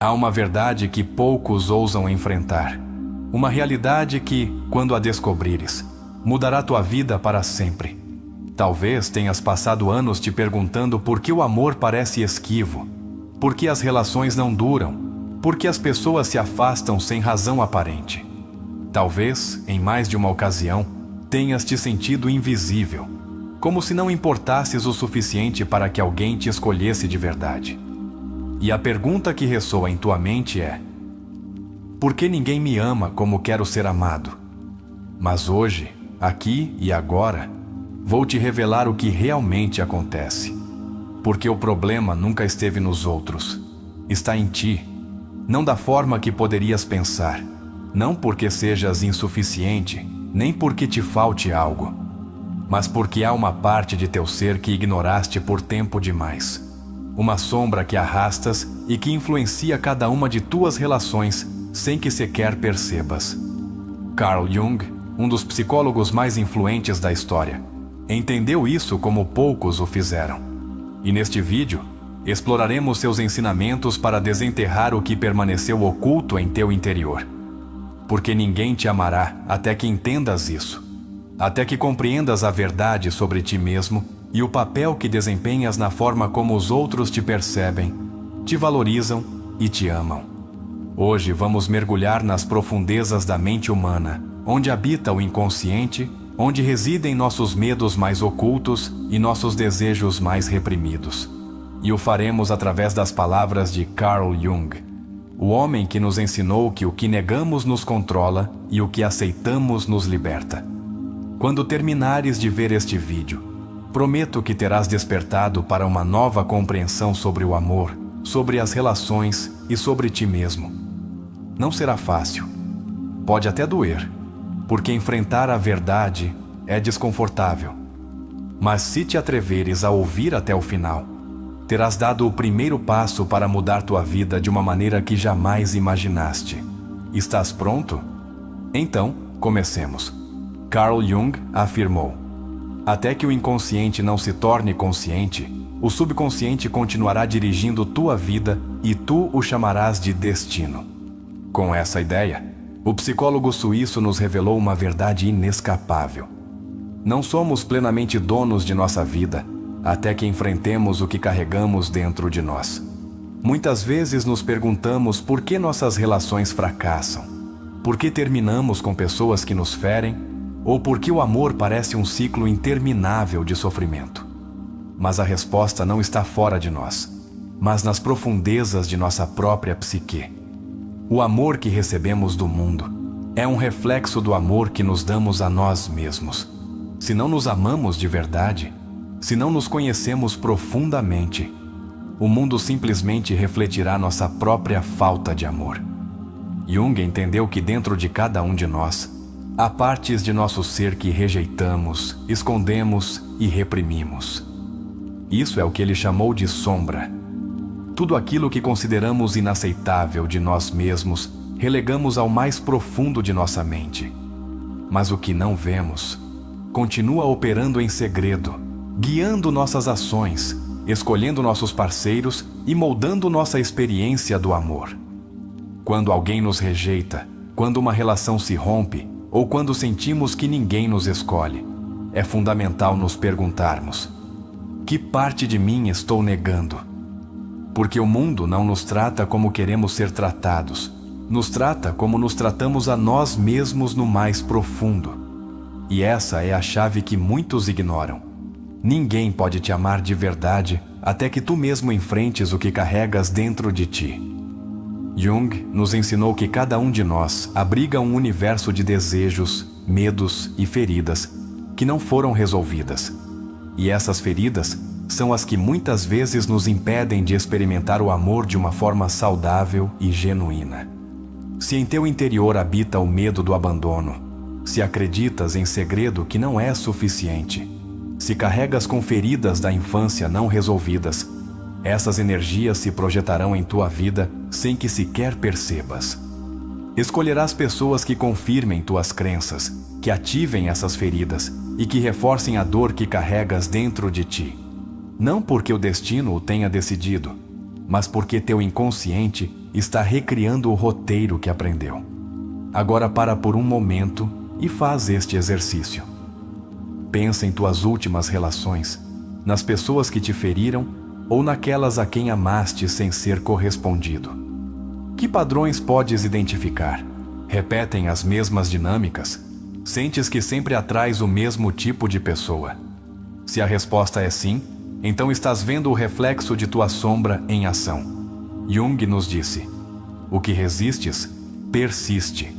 Há uma verdade que poucos ousam enfrentar. Uma realidade que, quando a descobrires, mudará tua vida para sempre. Talvez tenhas passado anos te perguntando por que o amor parece esquivo, por que as relações não duram, por que as pessoas se afastam sem razão aparente. Talvez, em mais de uma ocasião, tenhas te sentido invisível, como se não importasses o suficiente para que alguém te escolhesse de verdade. E a pergunta que ressoa em tua mente é: por que ninguém me ama como quero ser amado? Mas hoje, aqui e agora, vou te revelar o que realmente acontece. Porque o problema nunca esteve nos outros. Está em ti. Não da forma que poderias pensar. Não porque sejas insuficiente, nem porque te falte algo, mas porque há uma parte de teu ser que ignoraste por tempo demais. Uma sombra que arrastas e que influencia cada uma de tuas relações sem que sequer percebas. Carl Jung, um dos psicólogos mais influentes da história, entendeu isso como poucos o fizeram. E neste vídeo, exploraremos seus ensinamentos para desenterrar o que permaneceu oculto em teu interior. Porque ninguém te amará até que entendas isso, até que compreendas a verdade sobre ti mesmo e o papel que desempenhas na forma como os outros te percebem, te valorizam e te amam. Hoje vamos mergulhar nas profundezas da mente humana, onde habita o inconsciente, onde residem nossos medos mais ocultos e nossos desejos mais reprimidos. E o faremos através das palavras de Carl Jung, o homem que nos ensinou que o que negamos nos controla e o que aceitamos nos liberta. Quando terminares de ver este vídeo, prometo que terás despertado para uma nova compreensão sobre o amor, sobre as relações e sobre ti mesmo. Não será fácil. Pode até doer, porque enfrentar a verdade é desconfortável. Mas se te atreveres a ouvir até o final, terás dado o primeiro passo para mudar tua vida de uma maneira que jamais imaginaste. Estás pronto? Então, comecemos. Carl Jung afirmou: até que o inconsciente não se torne consciente, o subconsciente continuará dirigindo tua vida e tu o chamarás de destino. Com essa ideia, o psicólogo suíço nos revelou uma verdade inescapável. Não somos plenamente donos de nossa vida, até que enfrentemos o que carregamos dentro de nós. Muitas vezes nos perguntamos por que nossas relações fracassam, por que terminamos com pessoas que nos ferem, ou por que o amor parece um ciclo interminável de sofrimento. Mas a resposta não está fora de nós, mas nas profundezas de nossa própria psique. O amor que recebemos do mundo é um reflexo do amor que nos damos a nós mesmos. Se não nos amamos de verdade, se não nos conhecemos profundamente, o mundo simplesmente refletirá nossa própria falta de amor. Jung entendeu que dentro de cada um de nós, há partes de nosso ser que rejeitamos, escondemos e reprimimos. Isso é o que ele chamou de sombra. Tudo aquilo que consideramos inaceitável de nós mesmos, relegamos ao mais profundo de nossa mente. Mas o que não vemos continua operando em segredo, guiando nossas ações, escolhendo nossos parceiros e moldando nossa experiência do amor. Quando alguém nos rejeita, quando uma relação se rompe, ou quando sentimos que ninguém nos escolhe, é fundamental nos perguntarmos: que parte de mim estou negando? Porque o mundo não nos trata como queremos ser tratados, nos trata como nos tratamos a nós mesmos no mais profundo. E essa é a chave que muitos ignoram. Ninguém pode te amar de verdade até que tu mesmo enfrentes o que carregas dentro de ti. Jung nos ensinou que cada um de nós abriga um universo de desejos, medos e feridas que não foram resolvidas. E essas feridas são as que muitas vezes nos impedem de experimentar o amor de uma forma saudável e genuína. Se em teu interior habita o medo do abandono, se acreditas em segredo que não é suficiente, se carregas com feridas da infância não resolvidas, essas energias se projetarão em tua vida sem que sequer percebas. Escolherás pessoas que confirmem tuas crenças, que ativem essas feridas e que reforcem a dor que carregas dentro de ti. Não porque o destino o tenha decidido, mas porque teu inconsciente está recriando o roteiro que aprendeu. Agora para por um momento e faz este exercício. Pensa em tuas últimas relações, nas pessoas que te feriram ou naquelas a quem amaste sem ser correspondido. Que padrões podes identificar? Repetem as mesmas dinâmicas? Sentes que sempre atrás o mesmo tipo de pessoa? Se a resposta é sim, então estás vendo o reflexo de tua sombra em ação. Jung nos disse: o que resistes, persiste.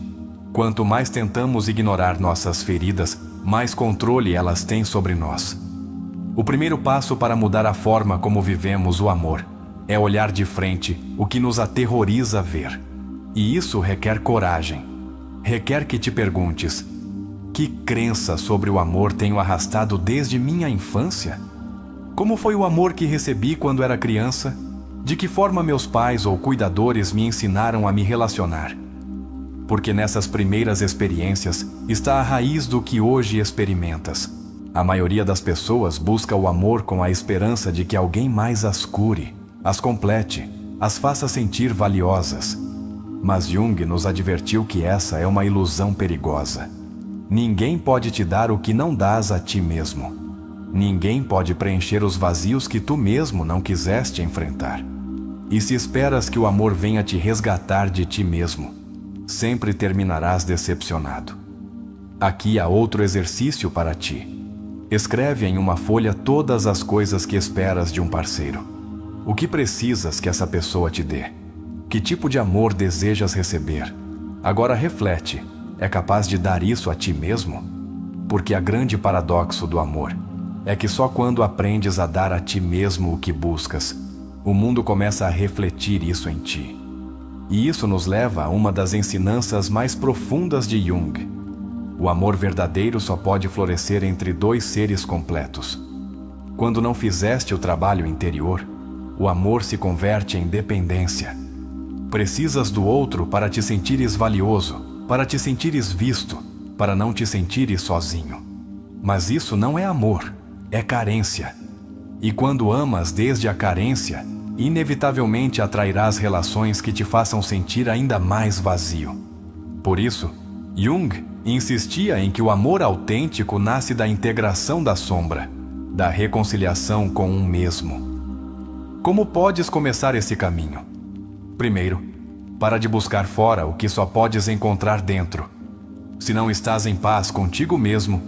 Quanto mais tentamos ignorar nossas feridas, mais controle elas têm sobre nós. O primeiro passo para mudar a forma como vivemos o amor é olhar de frente o que nos aterroriza ver. E isso requer coragem. Requer que te perguntes: que crença sobre o amor tenho arrastado desde minha infância? Como foi o amor que recebi quando era criança? De que forma meus pais ou cuidadores me ensinaram a me relacionar? Porque nessas primeiras experiências está a raiz do que hoje experimentas. A maioria das pessoas busca o amor com a esperança de que alguém mais as cure, as complete, as faça sentir valiosas. Mas Jung nos advertiu que essa é uma ilusão perigosa. Ninguém pode te dar o que não dás a ti mesmo. Ninguém pode preencher os vazios que tu mesmo não quiseste enfrentar. E se esperas que o amor venha te resgatar de ti mesmo, sempre terminarás decepcionado. Aqui há outro exercício para ti. Escreve em uma folha todas as coisas que esperas de um parceiro. O que precisas que essa pessoa te dê? Que tipo de amor desejas receber? Agora reflete, é capaz de dar isso a ti mesmo? Porque a grande paradoxo do amor é que só quando aprendes a dar a ti mesmo o que buscas, o mundo começa a refletir isso em ti. E isso nos leva a uma das ensinanças mais profundas de Jung. O amor verdadeiro só pode florescer entre dois seres completos. Quando não fizeste o trabalho interior, o amor se converte em dependência. Precisas do outro para te sentires valioso, para te sentires visto, para não te sentires sozinho. Mas isso não é amor, é carência. E quando amas desde a carência, inevitavelmente atrairás relações que te façam sentir ainda mais vazio. Por isso, Jung insistia em que o amor autêntico nasce da integração da sombra, da reconciliação com um mesmo. Como podes começar esse caminho? Primeiro, para de buscar fora o que só podes encontrar dentro. Se não estás em paz contigo mesmo,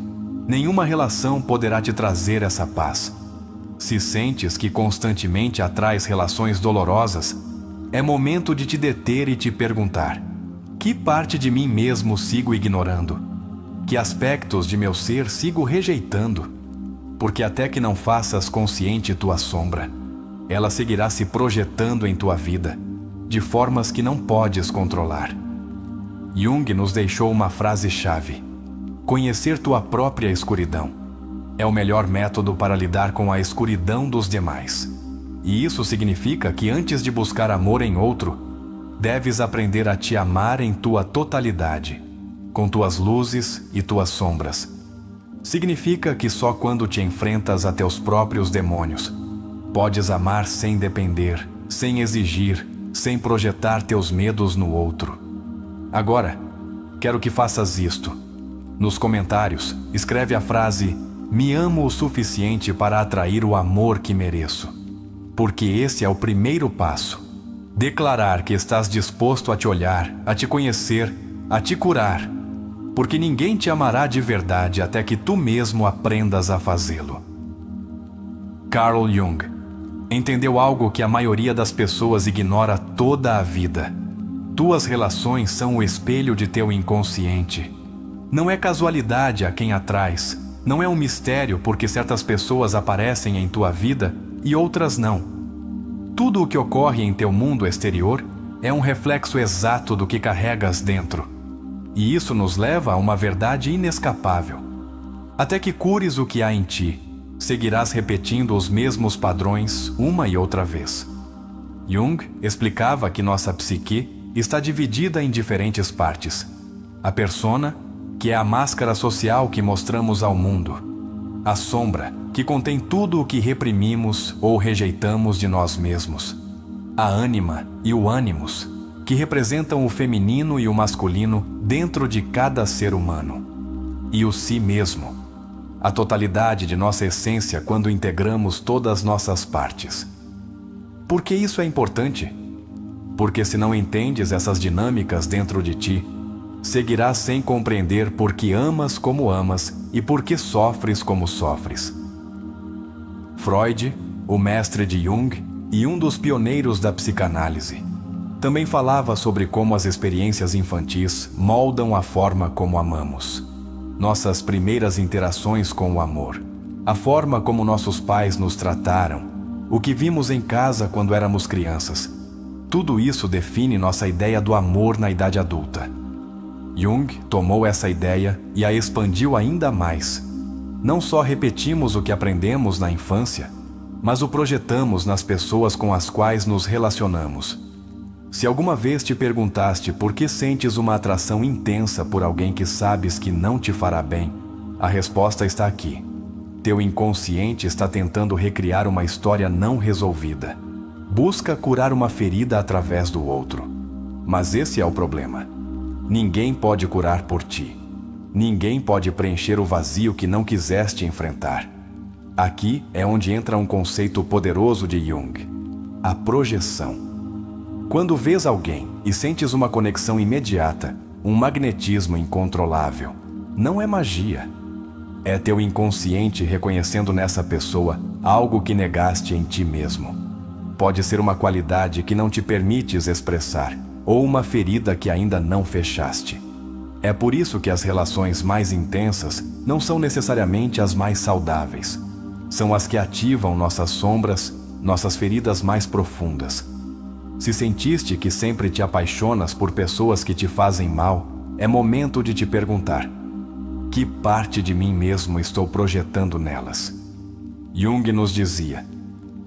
nenhuma relação poderá te trazer essa paz. Se sentes que constantemente atrais relações dolorosas, é momento de te deter e te perguntar: que parte de mim mesmo sigo ignorando? Que aspectos de meu ser sigo rejeitando? Porque até que não faças consciente tua sombra, ela seguirá se projetando em tua vida, de formas que não podes controlar. Jung nos deixou uma frase-chave: conhecer tua própria escuridão é o melhor método para lidar com a escuridão dos demais. E isso significa que antes de buscar amor em outro, deves aprender a te amar em tua totalidade, com tuas luzes e tuas sombras. Significa que só quando te enfrentas a teus próprios demônios, podes amar sem depender, sem exigir, sem projetar teus medos no outro. Agora, quero que faças isto. Nos comentários, escreve a frase: me amo o suficiente para atrair o amor que mereço. Porque esse é o primeiro passo. Declarar que estás disposto a te olhar, a te conhecer, a te curar. Porque ninguém te amará de verdade até que tu mesmo aprendas a fazê-lo. Carl Jung entendeu algo que a maioria das pessoas ignora toda a vida. Tuas relações são o espelho de teu inconsciente. Não é casualidade a quem atrás. Não é um mistério porque certas pessoas aparecem em tua vida e outras não. Tudo o que ocorre em teu mundo exterior é um reflexo exato do que carregas dentro. E isso nos leva a uma verdade inescapável. Até que cures o que há em ti, seguirás repetindo os mesmos padrões uma e outra vez. Jung explicava que nossa psique está dividida em diferentes partes. A persona, que é a máscara social que mostramos ao mundo. A sombra, que contém tudo o que reprimimos ou rejeitamos de nós mesmos. A ânima e o ânimos, que representam o feminino e o masculino dentro de cada ser humano, e o si mesmo, a totalidade de nossa essência quando integramos todas as nossas partes. Por que isso é importante? Porque se não entendes essas dinâmicas dentro de ti, seguirás sem compreender por que amas como amas e por que sofres como sofres. Freud, o mestre de Jung e um dos pioneiros da psicanálise, também falava sobre como as experiências infantis moldam a forma como amamos. Nossas primeiras interações com o amor, a forma como nossos pais nos trataram, o que vimos em casa quando éramos crianças. Tudo isso define nossa ideia do amor na idade adulta. Jung tomou essa ideia e a expandiu ainda mais. Não só repetimos o que aprendemos na infância, mas o projetamos nas pessoas com as quais nos relacionamos. Se alguma vez te perguntaste por que sentes uma atração intensa por alguém que sabes que não te fará bem, a resposta está aqui. Teu inconsciente está tentando recriar uma história não resolvida. Busca curar uma ferida através do outro. Mas esse é o problema. Ninguém pode curar por ti. Ninguém pode preencher o vazio que não quiseste enfrentar. Aqui é onde entra um conceito poderoso de Jung: a projeção. Quando vês alguém e sentes uma conexão imediata, um magnetismo incontrolável, não é magia. É teu inconsciente reconhecendo nessa pessoa algo que negaste em ti mesmo. Pode ser uma qualidade que não te permites expressar, ou uma ferida que ainda não fechaste. É por isso que as relações mais intensas não são necessariamente as mais saudáveis. São as que ativam nossas sombras, nossas feridas mais profundas. Se sentiste que sempre te apaixonas por pessoas que te fazem mal, é momento de te perguntar: que parte de mim mesmo estou projetando nelas? Jung nos dizia: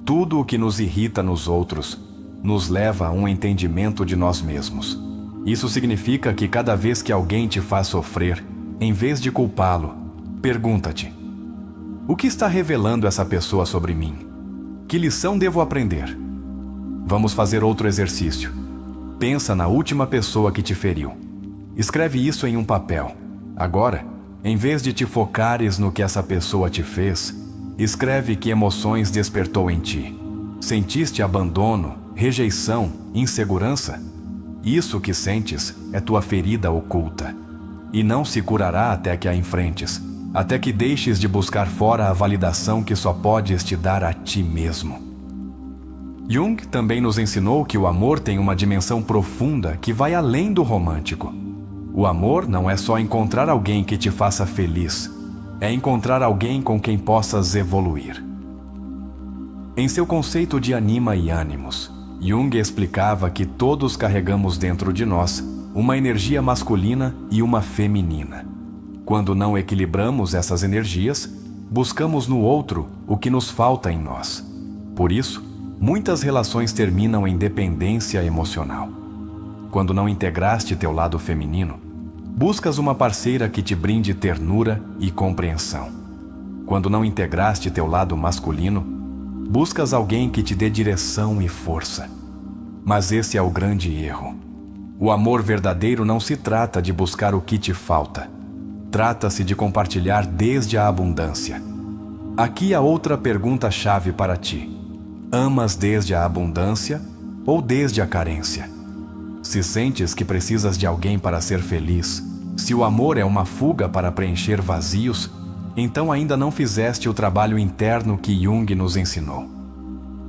tudo o que nos irrita nos outros nos leva a um entendimento de nós mesmos. Isso significa que cada vez que alguém te faz sofrer, em vez de culpá-lo, pergunta-te: o que está revelando essa pessoa sobre mim? Que lição devo aprender? Vamos fazer outro exercício. Pensa na última pessoa que te feriu. Escreve isso em um papel. Agora, em vez de te focares no que essa pessoa te fez, escreve que emoções despertou em ti. Sentiste abandono, rejeição, insegurança? Isso que sentes é tua ferida oculta. E não se curará até que a enfrentes, até que deixes de buscar fora a validação que só podes te dar a ti mesmo. Jung também nos ensinou que o amor tem uma dimensão profunda que vai além do romântico. O amor não é só encontrar alguém que te faça feliz, é encontrar alguém com quem possas evoluir. Em seu conceito de anima e ânimos, Jung explicava que todos carregamos dentro de nós uma energia masculina e uma feminina. Quando não equilibramos essas energias, buscamos no outro o que nos falta em nós. Por isso, muitas relações terminam em dependência emocional. Quando não integraste teu lado feminino, buscas uma parceira que te brinde ternura e compreensão. Quando não integraste teu lado masculino, buscas alguém que te dê direção e força. Mas esse é o grande erro. O amor verdadeiro não se trata de buscar o que te falta. Trata-se de compartilhar desde a abundância. Aqui há outra pergunta-chave para ti. Amas desde a abundância ou desde a carência? Se sentes que precisas de alguém para ser feliz, se o amor é uma fuga para preencher vazios, então ainda não fizeste o trabalho interno que Jung nos ensinou.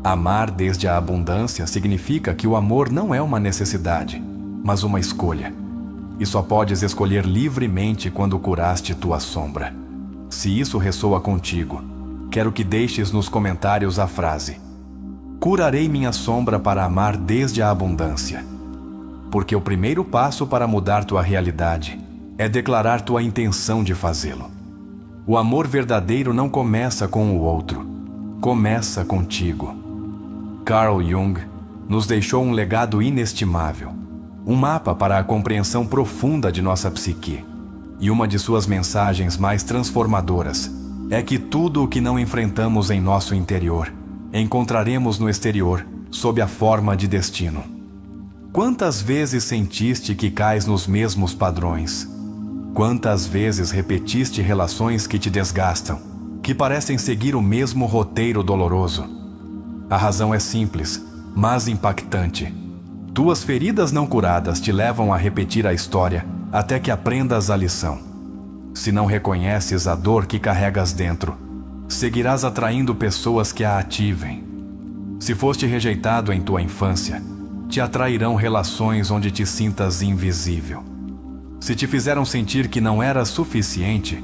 Amar desde a abundância significa que o amor não é uma necessidade, mas uma escolha. E só podes escolher livremente quando curaste tua sombra. Se isso ressoa contigo, quero que deixes nos comentários a frase: curarei minha sombra para amar desde a abundância. Porque o primeiro passo para mudar tua realidade é declarar tua intenção de fazê-lo. O amor verdadeiro não começa com o outro, começa contigo. Carl Jung nos deixou um legado inestimável, um mapa para a compreensão profunda de nossa psique. E uma de suas mensagens mais transformadoras é que tudo o que não enfrentamos em nosso interior, encontraremos no exterior, sob a forma de destino. Quantas vezes sentiste que cais nos mesmos padrões? Quantas vezes repetiste relações que te desgastam, que parecem seguir o mesmo roteiro doloroso? A razão é simples, mas impactante. Tuas feridas não curadas te levam a repetir a história até que aprendas a lição. Se não reconheces a dor que carregas dentro, seguirás atraindo pessoas que a ativem. Se foste rejeitado em tua infância, te atrairão relações onde te sintas invisível. Se te fizeram sentir que não eras suficiente,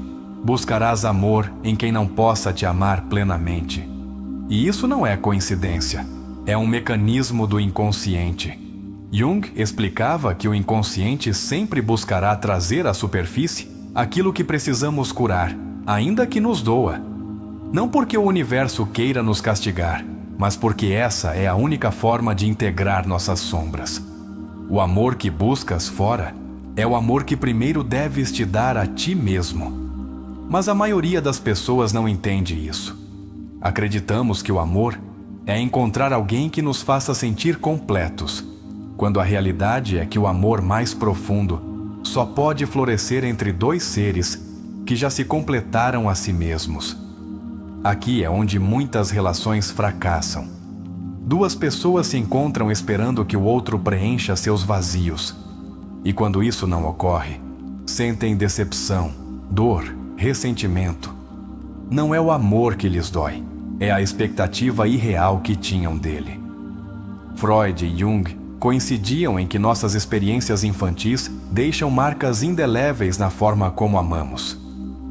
buscarás amor em quem não possa te amar plenamente. E isso não é coincidência, é um mecanismo do inconsciente. Jung explicava que o inconsciente sempre buscará trazer à superfície aquilo que precisamos curar, ainda que nos doa. Não porque o universo queira nos castigar, mas porque essa é a única forma de integrar nossas sombras. O amor que buscas fora é o amor que primeiro deves te dar a ti mesmo. Mas a maioria das pessoas não entende isso. Acreditamos que o amor é encontrar alguém que nos faça sentir completos, quando a realidade é que o amor mais profundo só pode florescer entre dois seres que já se completaram a si mesmos. Aqui é onde muitas relações fracassam. Duas pessoas se encontram esperando que o outro preencha seus vazios. E quando isso não ocorre, sentem decepção, dor, ressentimento. Não é o amor que lhes dói, é a expectativa irreal que tinham dele. Freud e Jung coincidiam em que nossas experiências infantis deixam marcas indeléveis na forma como amamos.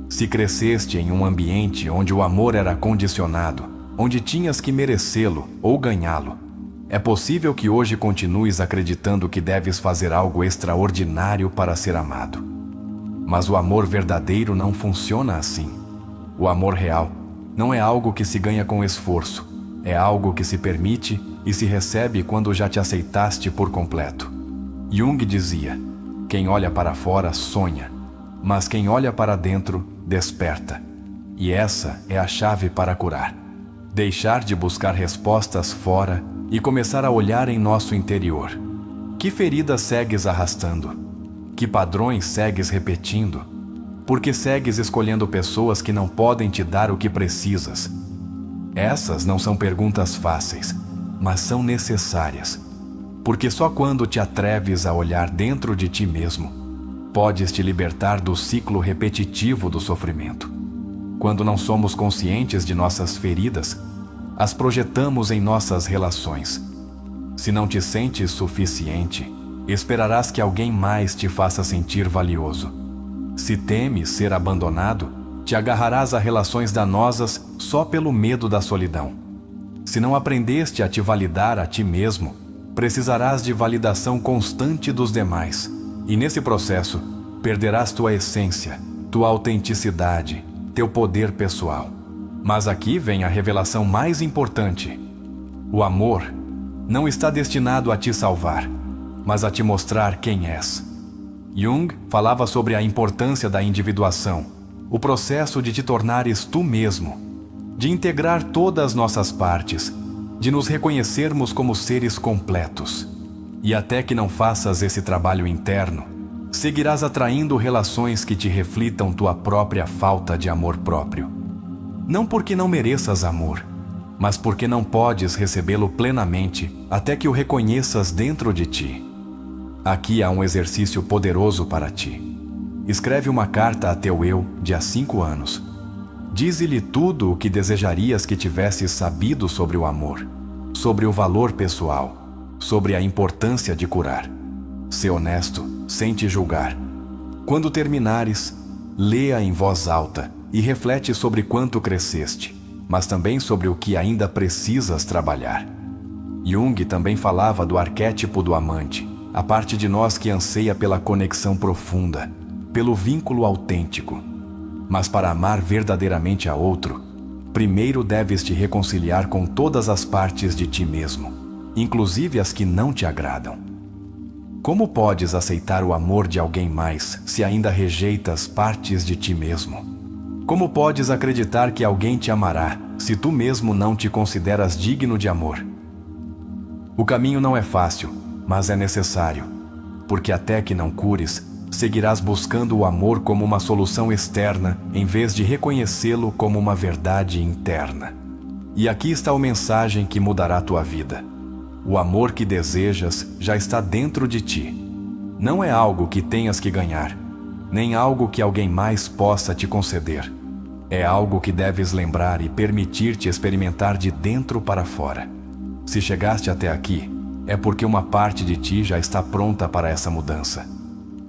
Se cresceste em um ambiente onde o amor era condicionado, onde tinhas que merecê-lo ou ganhá-lo, é possível que hoje continues acreditando que deves fazer algo extraordinário para ser amado. Mas o amor verdadeiro não funciona assim. O amor real não é algo que se ganha com esforço, é algo que se permite e se recebe quando já te aceitaste por completo. Jung dizia: quem olha para fora sonha, mas quem olha para dentro desperta. E essa é a chave para curar. Deixar de buscar respostas fora e começar a olhar em nosso interior. Que feridas segues arrastando? Que padrões segues repetindo? Por que segues escolhendo pessoas que não podem te dar o que precisas? Essas não são perguntas fáceis, mas são necessárias. Porque só quando te atreves a olhar dentro de ti mesmo, podes te libertar do ciclo repetitivo do sofrimento. Quando não somos conscientes de nossas feridas, as projetamos em nossas relações. Se não te sentes suficiente, esperarás que alguém mais te faça sentir valioso. Se temes ser abandonado, te agarrarás a relações danosas só pelo medo da solidão. Se não aprendeste a te validar a ti mesmo, precisarás de validação constante dos demais. E nesse processo, perderás tua essência, tua autenticidade, teu poder pessoal. Mas aqui vem a revelação mais importante. O amor não está destinado a te salvar, mas a te mostrar quem és. Jung falava sobre a importância da individuação, o processo de te tornares tu mesmo, de integrar todas as nossas partes, de nos reconhecermos como seres completos. E até que não faças esse trabalho interno, seguirás atraindo relações que te reflitam tua própria falta de amor próprio. Não porque não mereças amor, mas porque não podes recebê-lo plenamente até que o reconheças dentro de ti. Aqui há um exercício poderoso para ti. Escreve uma carta a teu eu de há 5 anos. Dize-lhe tudo o que desejarias que tivesses sabido sobre o amor, sobre o valor pessoal, sobre a importância de curar. Sê honesto, sem te julgar. Quando terminares, leia em voz alta e reflete sobre quanto cresceste, mas também sobre o que ainda precisas trabalhar. Jung também falava do arquétipo do amante, a parte de nós que anseia pela conexão profunda, pelo vínculo autêntico. Mas para amar verdadeiramente a outro, primeiro deves te reconciliar com todas as partes de ti mesmo, inclusive as que não te agradam. Como podes aceitar o amor de alguém mais se ainda rejeitas partes de ti mesmo? Como podes acreditar que alguém te amará se tu mesmo não te consideras digno de amor? O caminho não é fácil, mas é necessário, porque até que não cures, seguirás buscando o amor como uma solução externa em vez de reconhecê-lo como uma verdade interna. E aqui está a mensagem que mudará tua vida. O amor que desejas já está dentro de ti. Não é algo que tenhas que ganhar, nem algo que alguém mais possa te conceder. É algo que deves lembrar e permitir-te experimentar de dentro para fora. Se chegaste até aqui, é porque uma parte de ti já está pronta para essa mudança.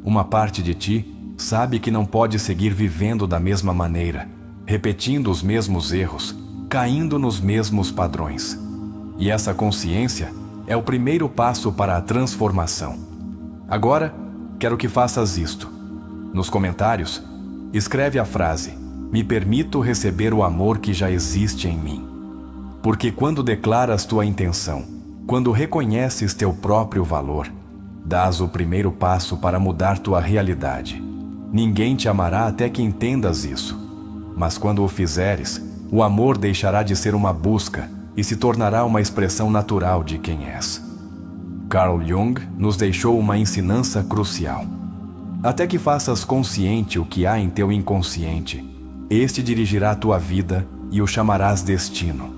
Uma parte de ti sabe que não pode seguir vivendo da mesma maneira, repetindo os mesmos erros, caindo nos mesmos padrões. E essa consciência é o primeiro passo para a transformação. Agora, quero que faças isto. Nos comentários, escreve a frase: "Me permito receber o amor que já existe em mim." Porque quando declaras tua intenção, quando reconheces teu próprio valor, dás o primeiro passo para mudar tua realidade. Ninguém te amará até que entendas isso. Mas quando o fizeres, o amor deixará de ser uma busca e se tornará uma expressão natural de quem és. Carl Jung nos deixou uma ensinança crucial. Até que faças consciente o que há em teu inconsciente, este dirigirá a tua vida e o chamarás destino.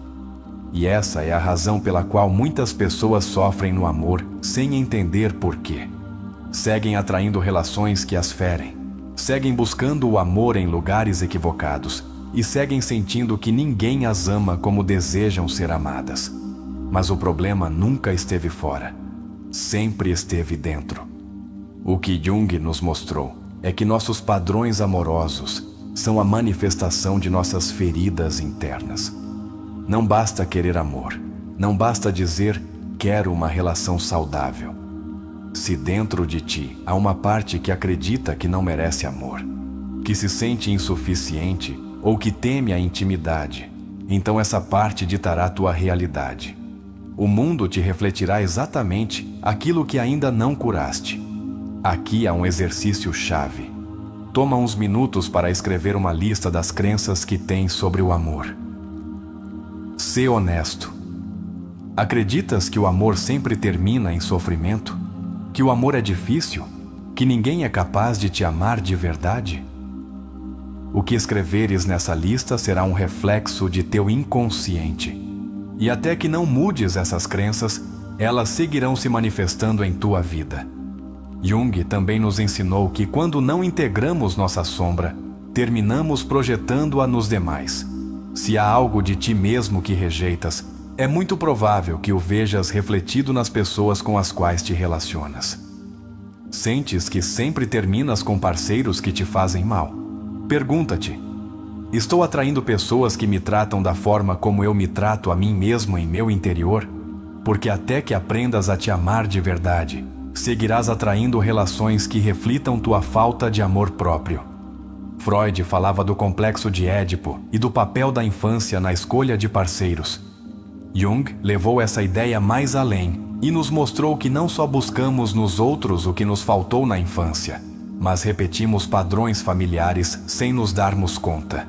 E essa é a razão pela qual muitas pessoas sofrem no amor sem entender por quê. Seguem atraindo relações que as ferem, seguem buscando o amor em lugares equivocados e seguem sentindo que ninguém as ama como desejam ser amadas. Mas o problema nunca esteve fora, sempre esteve dentro. O que Jung nos mostrou é que nossos padrões amorosos são a manifestação de nossas feridas internas. Não basta querer amor, não basta dizer quero uma relação saudável. Se dentro de ti há uma parte que acredita que não merece amor, que se sente insuficiente ou que teme a intimidade, então essa parte ditará tua realidade. O mundo te refletirá exatamente aquilo que ainda não curaste. Aqui há um exercício-chave. Toma uns minutos para escrever uma lista das crenças que tens sobre o amor. Sê honesto. Acreditas que o amor sempre termina em sofrimento? Que o amor é difícil? Que ninguém é capaz de te amar de verdade? O que escreveres nessa lista será um reflexo de teu inconsciente. E até que não mudes essas crenças, elas seguirão se manifestando em tua vida. Jung também nos ensinou que quando não integramos nossa sombra, terminamos projetando-a nos demais. Se há algo de ti mesmo que rejeitas, é muito provável que o vejas refletido nas pessoas com as quais te relacionas. Sentes que sempre terminas com parceiros que te fazem mal? Pergunta-te: estou atraindo pessoas que me tratam da forma como eu me trato a mim mesmo em meu interior? Porque até que aprendas a te amar de verdade, seguirás atraindo relações que reflitam tua falta de amor próprio. Freud falava do complexo de Édipo e do papel da infância na escolha de parceiros. Jung levou essa ideia mais além e nos mostrou que não só buscamos nos outros o que nos faltou na infância, mas repetimos padrões familiares sem nos darmos conta.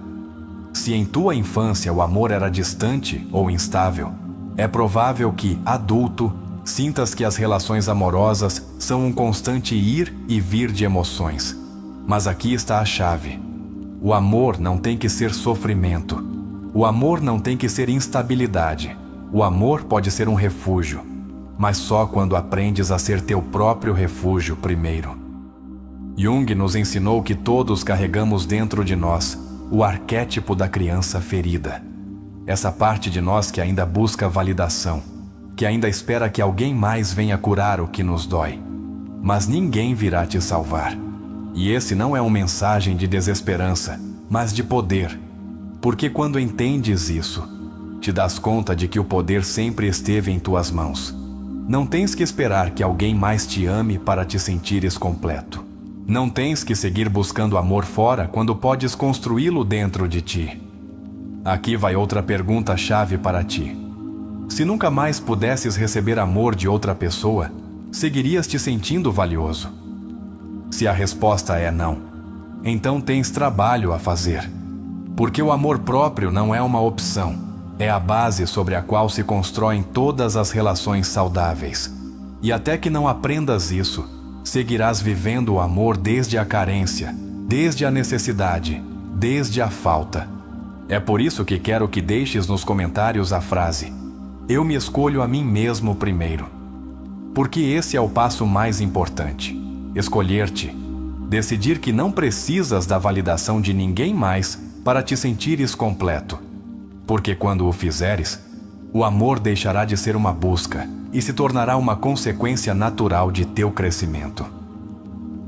Se em tua infância o amor era distante ou instável, é provável que, adulto, sintas que as relações amorosas são um constante ir e vir de emoções. Mas aqui está a chave. O amor não tem que ser sofrimento. O amor não tem que ser instabilidade. O amor pode ser um refúgio, mas só quando aprendes a ser teu próprio refúgio primeiro. Jung nos ensinou que todos carregamos dentro de nós o arquétipo da criança ferida. Essa parte de nós que ainda busca validação, que ainda espera que alguém mais venha curar o que nos dói. Mas ninguém virá te salvar. E esse não é uma mensagem de desesperança, mas de poder. Porque quando entendes isso, te das conta de que o poder sempre esteve em tuas mãos. Não tens que esperar que alguém mais te ame para te sentires completo. Não tens que seguir buscando amor fora quando podes construí-lo dentro de ti. Aqui vai outra pergunta-chave para ti. Se nunca mais pudesses receber amor de outra pessoa, seguirias te sentindo valioso? Se a resposta é não, então tens trabalho a fazer. Porque o amor próprio não é uma opção, é a base sobre a qual se constroem todas as relações saudáveis. E até que não aprendas isso, seguirás vivendo o amor desde a carência, desde a necessidade, desde a falta. É por isso que quero que deixes nos comentários a frase: eu me escolho a mim mesmo primeiro. Porque esse é o passo mais importante. Escolher-te. Decidir que não precisas da validação de ninguém mais para te sentires completo. Porque quando o fizeres, o amor deixará de ser uma busca e se tornará uma consequência natural de teu crescimento.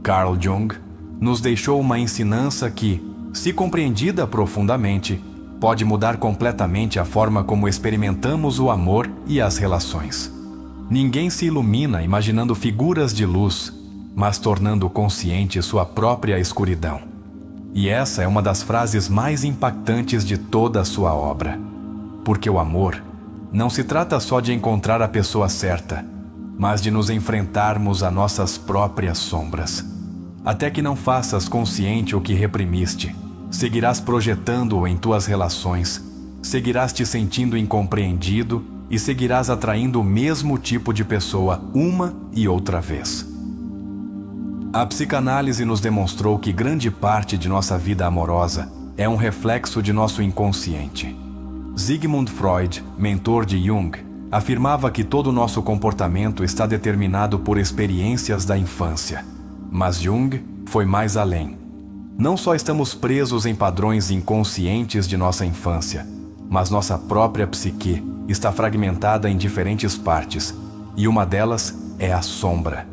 Carl Jung nos deixou uma ensinança que, se compreendida profundamente, pode mudar completamente a forma como experimentamos o amor e as relações. Ninguém se ilumina imaginando figuras de luz, mas tornando consciente sua própria escuridão. E essa é uma das frases mais impactantes de toda a sua obra. Porque o amor não se trata só de encontrar a pessoa certa, mas de nos enfrentarmos a nossas próprias sombras. Até que não faças consciente o que reprimiste, seguirás projetando-o em tuas relações, seguirás te sentindo incompreendido e seguirás atraindo o mesmo tipo de pessoa uma e outra vez. A psicanálise nos demonstrou que grande parte de nossa vida amorosa é um reflexo de nosso inconsciente. Sigmund Freud, mentor de Jung, afirmava que todo o nosso comportamento está determinado por experiências da infância. Mas Jung foi mais além. Não só estamos presos em padrões inconscientes de nossa infância, mas nossa própria psique está fragmentada em diferentes partes, e uma delas é a sombra.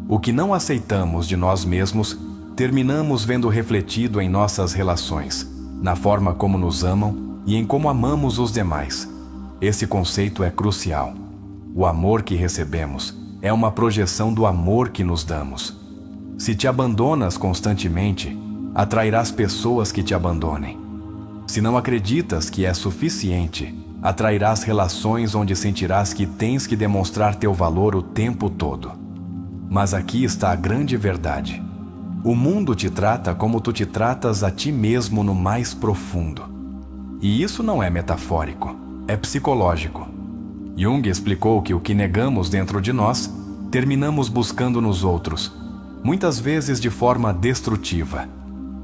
O que não aceitamos de nós mesmos, terminamos vendo refletido em nossas relações, na forma como nos amam e em como amamos os demais. Esse conceito é crucial. O amor que recebemos é uma projeção do amor que nos damos. Se te abandonas constantemente, atrairás pessoas que te abandonem. Se não acreditas que é suficiente, atrairás relações onde sentirás que tens que demonstrar teu valor o tempo todo. Mas aqui está a grande verdade. O mundo te trata como tu te tratas a ti mesmo no mais profundo. E isso não é metafórico, é psicológico. Jung explicou que o que negamos dentro de nós, terminamos buscando nos outros, muitas vezes de forma destrutiva.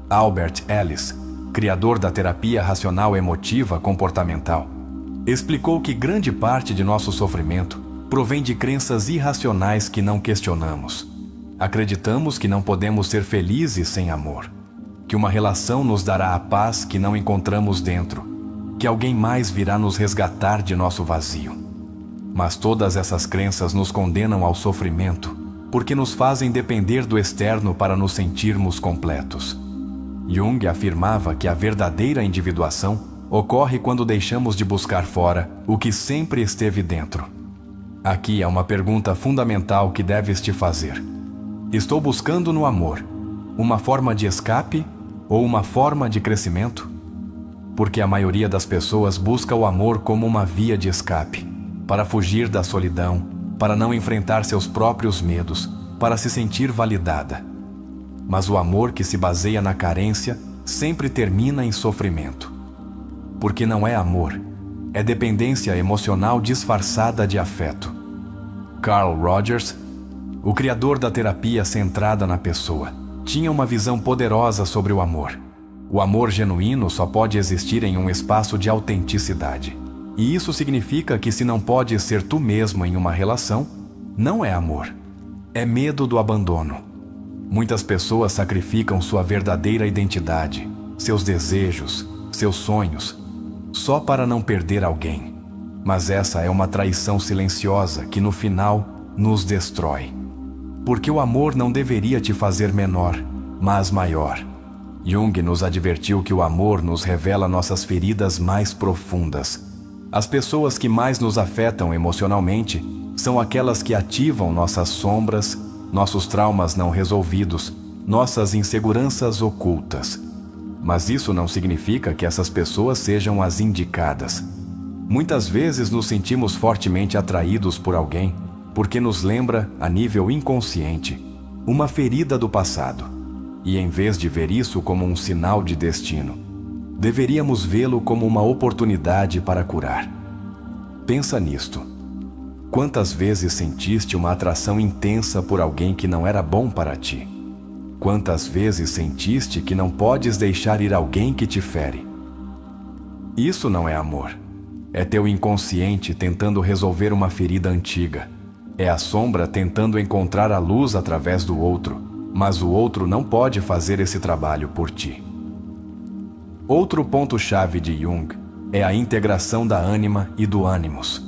Albert Ellis, criador da terapia racional emotiva comportamental, explicou que grande parte de nosso sofrimento provém de crenças irracionais que não questionamos. Acreditamos que não podemos ser felizes sem amor, que uma relação nos dará a paz que não encontramos dentro, que alguém mais virá nos resgatar de nosso vazio. Mas todas essas crenças nos condenam ao sofrimento, porque nos fazem depender do externo para nos sentirmos completos. Jung afirmava que a verdadeira individuação ocorre quando deixamos de buscar fora o que sempre esteve dentro. Aqui é uma pergunta fundamental que deves te fazer. Estou buscando no amor uma forma de escape ou uma forma de crescimento? Porque a maioria das pessoas busca o amor como uma via de escape, para fugir da solidão, para não enfrentar seus próprios medos, para se sentir validada. Mas o amor que se baseia na carência sempre termina em sofrimento. Porque não é amor, é dependência emocional disfarçada de afeto. Carl Rogers, o criador da terapia centrada na pessoa, tinha uma visão poderosa sobre o amor. O amor genuíno só pode existir em um espaço de autenticidade. E isso significa que se não podes ser tu mesmo em uma relação, não é amor. É medo do abandono. Muitas pessoas sacrificam sua verdadeira identidade, seus desejos, seus sonhos, só para não perder alguém. Mas essa é uma traição silenciosa que no final nos destrói. Porque o amor não deveria te fazer menor, mas maior. Jung nos advertiu que o amor nos revela nossas feridas mais profundas. As pessoas que mais nos afetam emocionalmente são aquelas que ativam nossas sombras, nossos traumas não resolvidos, nossas inseguranças ocultas. Mas isso não significa que essas pessoas sejam as indicadas. Muitas vezes nos sentimos fortemente atraídos por alguém porque nos lembra, a nível inconsciente, uma ferida do passado. E em vez de ver isso como um sinal de destino, deveríamos vê-lo como uma oportunidade para curar. Pensa nisto. Quantas vezes sentiste uma atração intensa por alguém que não era bom para ti? Quantas vezes sentiste que não podes deixar ir alguém que te fere? Isso não é amor. É teu inconsciente tentando resolver uma ferida antiga. É a sombra tentando encontrar a luz através do outro, mas o outro não pode fazer esse trabalho por ti. Outro ponto-chave de Jung é a integração da ânima e do ânimos.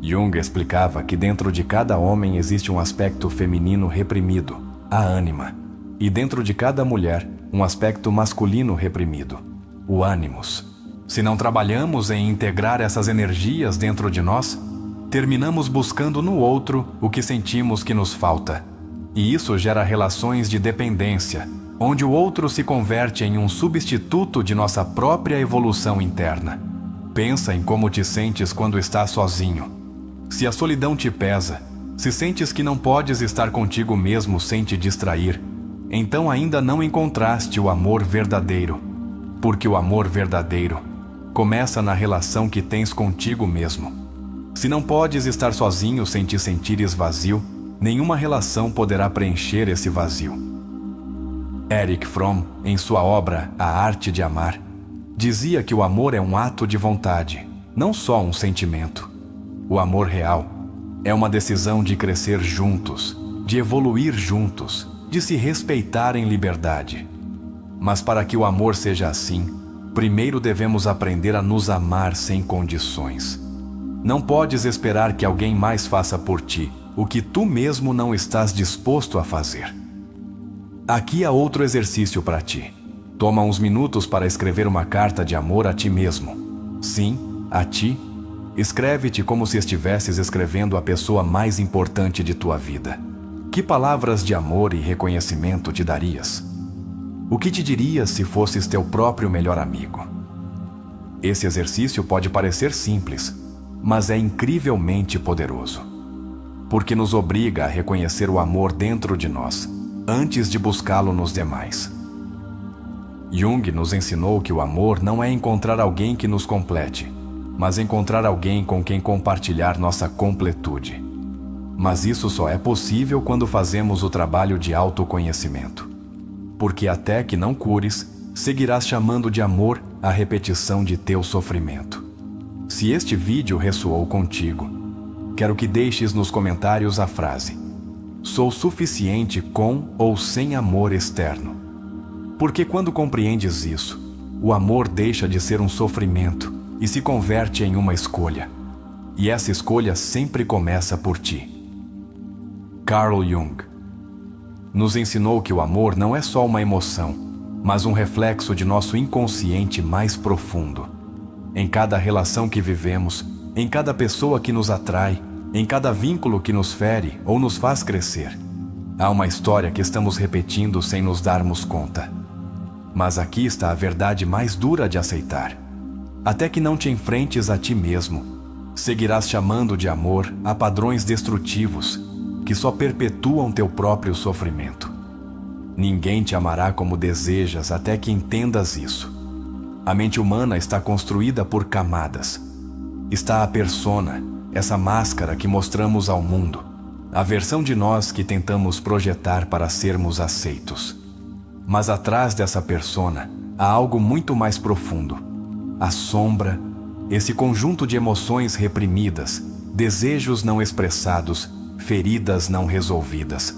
Jung explicava que dentro de cada homem existe um aspecto feminino reprimido, a ânima, e dentro de cada mulher, um aspecto masculino reprimido, o ânimos. Se não trabalhamos em integrar essas energias dentro de nós, terminamos buscando no outro o que sentimos que nos falta. E isso gera relações de dependência, onde o outro se converte em um substituto de nossa própria evolução interna. Pensa em como te sentes quando estás sozinho. Se a solidão te pesa, se sentes que não podes estar contigo mesmo sem te distrair, então ainda não encontraste o amor verdadeiro. Porque o amor verdadeiro começa na relação que tens contigo mesmo. Se não podes estar sozinho sem te sentires vazio, nenhuma relação poderá preencher esse vazio. Erich Fromm, em sua obra A Arte de Amar, dizia que o amor é um ato de vontade, não só um sentimento. O amor real é uma decisão de crescer juntos, de evoluir juntos, de se respeitar em liberdade. Mas para que o amor seja assim, primeiro devemos aprender a nos amar sem condições. Não podes esperar que alguém mais faça por ti o que tu mesmo não estás disposto a fazer. Aqui há outro exercício para ti. Toma uns minutos para escrever uma carta de amor a ti mesmo. Sim, a ti. Escreve-te como se estivesses escrevendo a pessoa mais importante de tua vida. Que palavras de amor e reconhecimento te darias? O que te dirias se fosses teu próprio melhor amigo? Esse exercício pode parecer simples, mas é incrivelmente poderoso, porque nos obriga a reconhecer o amor dentro de nós, antes de buscá-lo nos demais. Jung nos ensinou que o amor não é encontrar alguém que nos complete, mas encontrar alguém com quem compartilhar nossa completude. Mas isso só é possível quando fazemos o trabalho de autoconhecimento. Porque até que não cures, seguirás chamando de amor a repetição de teu sofrimento. Se este vídeo ressoou contigo, quero que deixes nos comentários a frase: sou suficiente com ou sem amor externo. Porque quando compreendes isso, o amor deixa de ser um sofrimento e se converte em uma escolha. E essa escolha sempre começa por ti. Carl Jung nos ensinou que o amor não é só uma emoção, mas um reflexo de nosso inconsciente mais profundo. Em cada relação que vivemos, em cada pessoa que nos atrai, em cada vínculo que nos fere ou nos faz crescer, há uma história que estamos repetindo sem nos darmos conta. Mas aqui está a verdade mais dura de aceitar. Até que não te enfrentes a ti mesmo, seguirás chamando de amor a padrões destrutivos que só perpetuam teu próprio sofrimento. Ninguém te amará como desejas até que entendas isso. A mente humana está construída por camadas. Está a persona, essa máscara que mostramos ao mundo, a versão de nós que tentamos projetar para sermos aceitos. Mas atrás dessa persona há algo muito mais profundo. A sombra, esse conjunto de emoções reprimidas, desejos não expressados, feridas não resolvidas.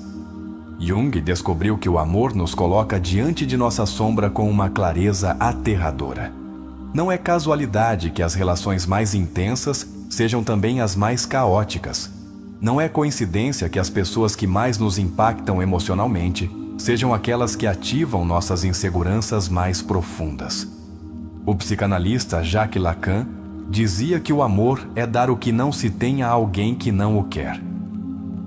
Jung descobriu que o amor nos coloca diante de nossa sombra com uma clareza aterradora. Não é casualidade que as relações mais intensas sejam também as mais caóticas. Não é coincidência que as pessoas que mais nos impactam emocionalmente sejam aquelas que ativam nossas inseguranças mais profundas. O psicanalista Jacques Lacan dizia que o amor é dar o que não se tem a alguém que não o quer.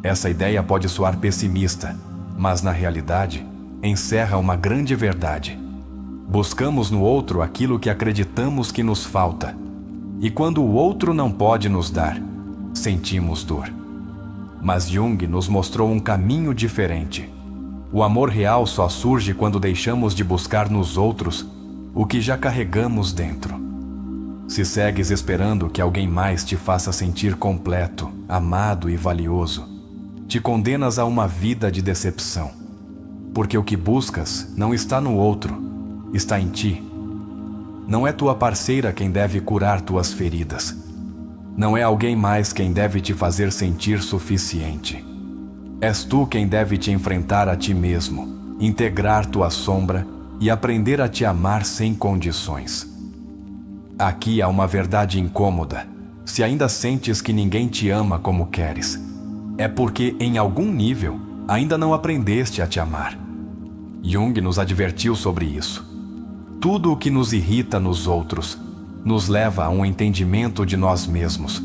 Essa ideia pode soar pessimista, mas na realidade encerra uma grande verdade. Buscamos no outro aquilo que acreditamos que nos falta, e quando o outro não pode nos dar, sentimos dor. Mas Jung nos mostrou um caminho diferente. O amor real só surge quando deixamos de buscar nos outros o que já carregamos dentro. Se segues esperando que alguém mais te faça sentir completo, amado e valioso, te condenas a uma vida de decepção. Porque o que buscas não está no outro, está em ti. Não é tua parceira quem deve curar tuas feridas. Não é alguém mais quem deve te fazer sentir suficiente. És tu quem deve te enfrentar a ti mesmo, integrar tua sombra e aprender a te amar sem condições. Aqui há uma verdade incômoda. Se ainda sentes que ninguém te ama como queres, é porque, em algum nível, ainda não aprendeste a te amar. Jung nos advertiu sobre isso. Tudo o que nos irrita nos outros nos leva a um entendimento de nós mesmos.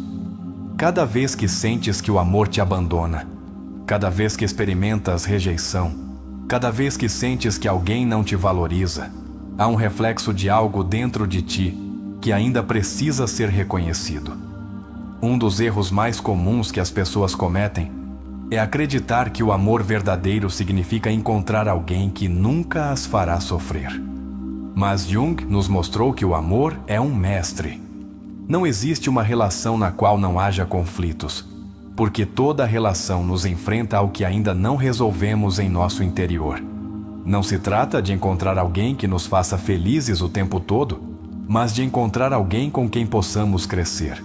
Cada vez que sentes que o amor te abandona, cada vez que experimentas rejeição, cada vez que sentes que alguém não te valoriza, há um reflexo de algo dentro de ti que ainda precisa ser reconhecido. Um dos erros mais comuns que as pessoas cometem é acreditar que o amor verdadeiro significa encontrar alguém que nunca as fará sofrer. Mas Jung nos mostrou que o amor é um mestre. Não existe uma relação na qual não haja conflitos, porque toda relação nos enfrenta ao que ainda não resolvemos em nosso interior. Não se trata de encontrar alguém que nos faça felizes o tempo todo, mas de encontrar alguém com quem possamos crescer.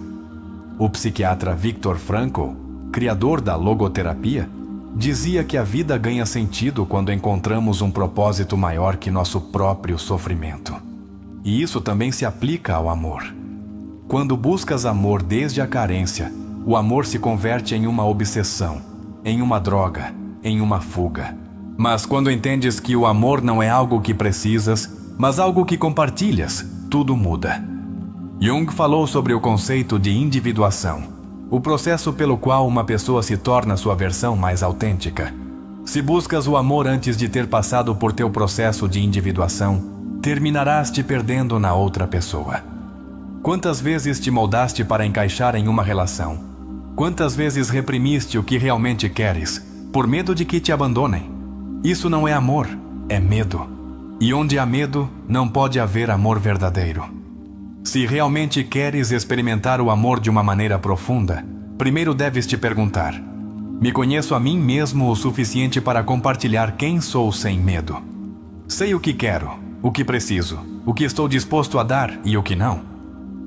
O psiquiatra Viktor Frankl, criador da logoterapia, dizia que a vida ganha sentido quando encontramos um propósito maior que nosso próprio sofrimento. E isso também se aplica ao amor. Quando buscas amor desde a carência, o amor se converte em uma obsessão, em uma droga, em uma fuga. Mas quando entendes que o amor não é algo que precisas, mas algo que compartilhas, tudo muda. Jung falou sobre o conceito de individuação, o processo pelo qual uma pessoa se torna sua versão mais autêntica. Se buscas o amor antes de ter passado por teu processo de individuação, terminarás te perdendo na outra pessoa. Quantas vezes te moldaste para encaixar em uma relação? Quantas vezes reprimiste o que realmente queres, por medo de que te abandonem? Isso não é amor, é medo. E onde há medo, não pode haver amor verdadeiro. Se realmente queres experimentar o amor de uma maneira profunda, primeiro deves te perguntar: me conheço a mim mesmo o suficiente para compartilhar quem sou sem medo? Sei o que quero, o que preciso, o que estou disposto a dar e o que não?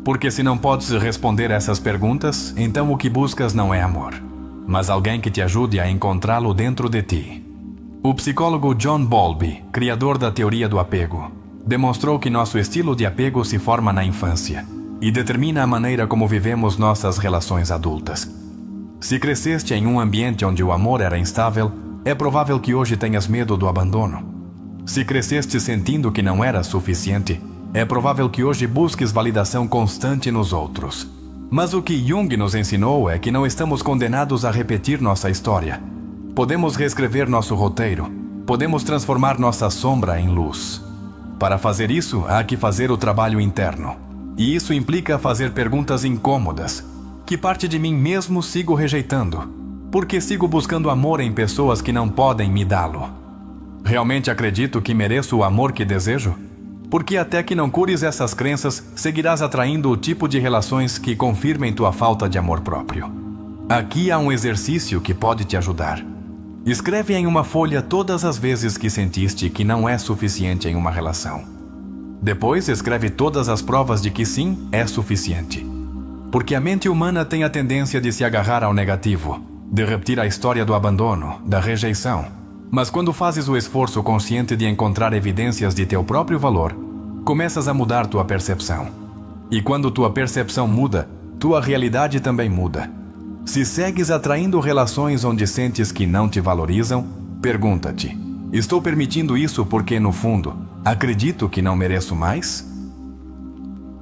Porque se não podes responder essas perguntas, então o que buscas não é amor, mas alguém que te ajude a encontrá-lo dentro de ti. O psicólogo John Bowlby, criador da teoria do apego, demonstrou que nosso estilo de apego se forma na infância e determina a maneira como vivemos nossas relações adultas. Se cresceste em um ambiente onde o amor era instável, é provável que hoje tenhas medo do abandono. Se cresceste sentindo que não era suficiente, é provável que hoje busques validação constante nos outros. Mas o que Jung nos ensinou é que não estamos condenados a repetir nossa história. Podemos reescrever nosso roteiro, podemos transformar nossa sombra em luz. Para fazer isso, há que fazer o trabalho interno. E isso implica fazer perguntas incômodas. Que parte de mim mesmo sigo rejeitando? Por que sigo buscando amor em pessoas que não podem me dá-lo? Realmente acredito que mereço o amor que desejo? Porque até que não cures essas crenças, seguirás atraindo o tipo de relações que confirmem tua falta de amor próprio. Aqui há um exercício que pode te ajudar. Escreve em uma folha todas as vezes que sentiste que não é suficiente em uma relação. Depois escreve todas as provas de que sim, é suficiente. Porque a mente humana tem a tendência de se agarrar ao negativo, de repetir a história do abandono, da rejeição. Mas quando fazes o esforço consciente de encontrar evidências de teu próprio valor, começas a mudar tua percepção. E quando tua percepção muda, tua realidade também muda. Se segues atraindo relações onde sentes que não te valorizam, pergunta-te: estou permitindo isso porque, no fundo, acredito que não mereço mais?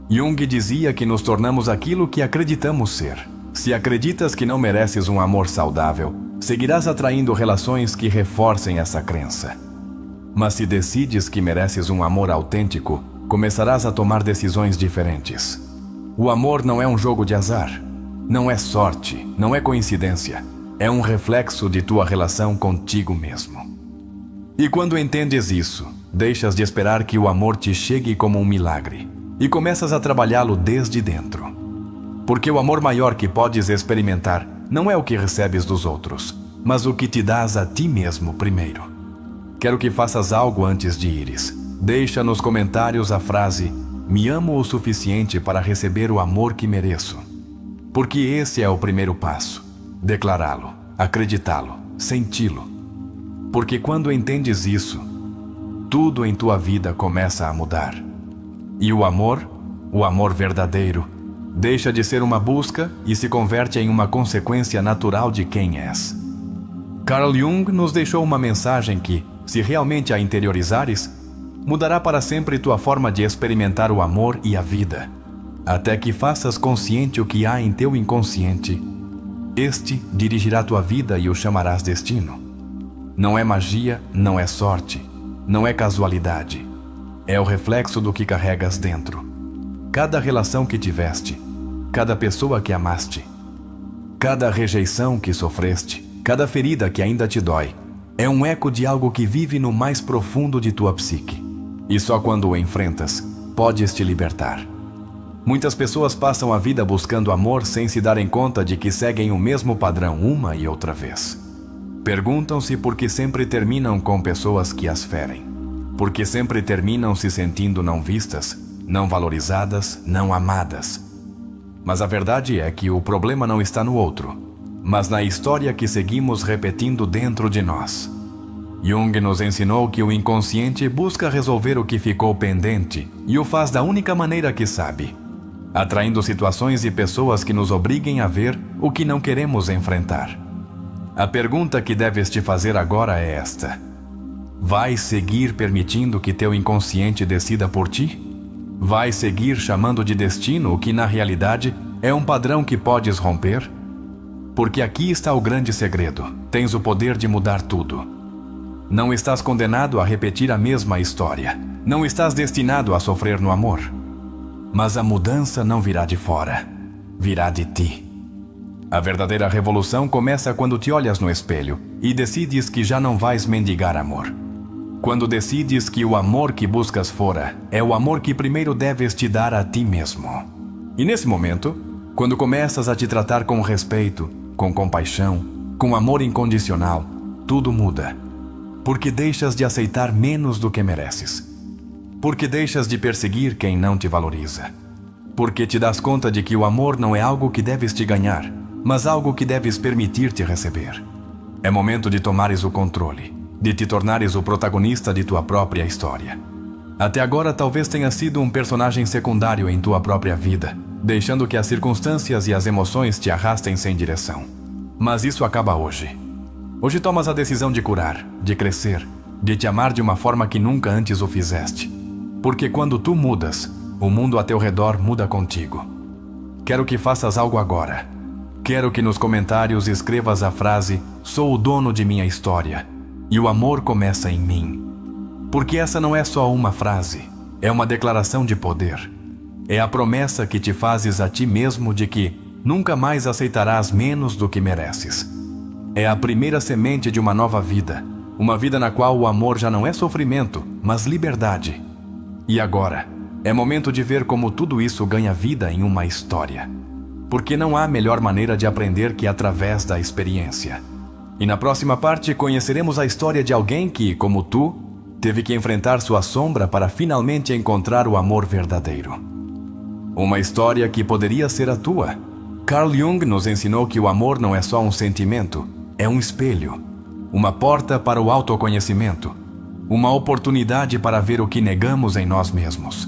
Jung dizia que nos tornamos aquilo que acreditamos ser. Se acreditas que não mereces um amor saudável, seguirás atraindo relações que reforcem essa crença. Mas se decides que mereces um amor autêntico, começarás a tomar decisões diferentes. O amor não é um jogo de azar. Não é sorte, não é coincidência. É um reflexo de tua relação contigo mesmo. E quando entendes isso, deixas de esperar que o amor te chegue como um milagre e começas a trabalhá-lo desde dentro. Porque o amor maior que podes experimentar não é o que recebes dos outros, mas o que te dás a ti mesmo primeiro. Quero que faças algo antes de ires. Deixa nos comentários a frase: "Me amo o suficiente para receber o amor que mereço." Porque esse é o primeiro passo. Declará-lo, acreditá-lo, senti-lo. Porque quando entendes isso, tudo em tua vida começa a mudar. E o amor verdadeiro, deixa de ser uma busca e se converte em uma consequência natural de quem és. Carl Jung nos deixou uma mensagem que, se realmente a interiorizares, mudará para sempre tua forma de experimentar o amor e a vida, até que faças consciente o que há em teu inconsciente. Este dirigirá tua vida e o chamarás destino. Não é magia, não é sorte, não é casualidade. É o reflexo do que carregas dentro. Cada relação que tiveste, cada pessoa que amaste, cada rejeição que sofreste, cada ferida que ainda te dói, é um eco de algo que vive no mais profundo de tua psique. E só quando o enfrentas, podes te libertar. Muitas pessoas passam a vida buscando amor sem se darem conta de que seguem o mesmo padrão uma e outra vez. Perguntam-se por que sempre terminam com pessoas que as ferem. Porque sempre terminam se sentindo não vistas, não valorizadas, não amadas. Mas a verdade é que o problema não está no outro, mas na história que seguimos repetindo dentro de nós. Jung nos ensinou que o inconsciente busca resolver o que ficou pendente e o faz da única maneira que sabe, atraindo situações e pessoas que nos obriguem a ver o que não queremos enfrentar. A pergunta que deves te fazer agora é esta: vais seguir permitindo que teu inconsciente decida por ti? Vais seguir chamando de destino o que na realidade é um padrão que podes romper? Porque aqui está o grande segredo: tens o poder de mudar tudo. Não estás condenado a repetir a mesma história. Não estás destinado a sofrer no amor. Mas a mudança não virá de fora, virá de ti. A verdadeira revolução começa quando te olhas no espelho e decides que já não vais mendigar amor. Quando decides que o amor que buscas fora é o amor que primeiro deves te dar a ti mesmo. E nesse momento, quando começas a te tratar com respeito, com compaixão, com amor incondicional, tudo muda. Porque deixas de aceitar menos do que mereces. Porque deixas de perseguir quem não te valoriza. Porque te das conta de que o amor não é algo que deves te ganhar, mas algo que deves permitir-te receber. É momento de tomares o controle, de te tornares o protagonista de tua própria história. Até agora talvez tenha sido um personagem secundário em tua própria vida, deixando que as circunstâncias e as emoções te arrastem sem direção. Mas isso acaba hoje. Hoje tomas a decisão de curar, de crescer, de te amar de uma forma que nunca antes o fizeste. Porque quando tu mudas, o mundo a teu redor muda contigo. Quero que faças algo agora. Quero que nos comentários escrevas a frase: "Sou o dono de minha história, e o amor começa em mim." Porque essa não é só uma frase, é uma declaração de poder. É a promessa que te fazes a ti mesmo de que nunca mais aceitarás menos do que mereces. É a primeira semente de uma nova vida, uma vida na qual o amor já não é sofrimento, mas liberdade. E agora, é momento de ver como tudo isso ganha vida em uma história. Porque não há melhor maneira de aprender que através da experiência. E na próxima parte conheceremos a história de alguém que, como tu, teve que enfrentar sua sombra para finalmente encontrar o amor verdadeiro. Uma história que poderia ser a tua. Carl Jung nos ensinou que o amor não é só um sentimento, é um espelho, uma porta para o autoconhecimento, uma oportunidade para ver o que negamos em nós mesmos.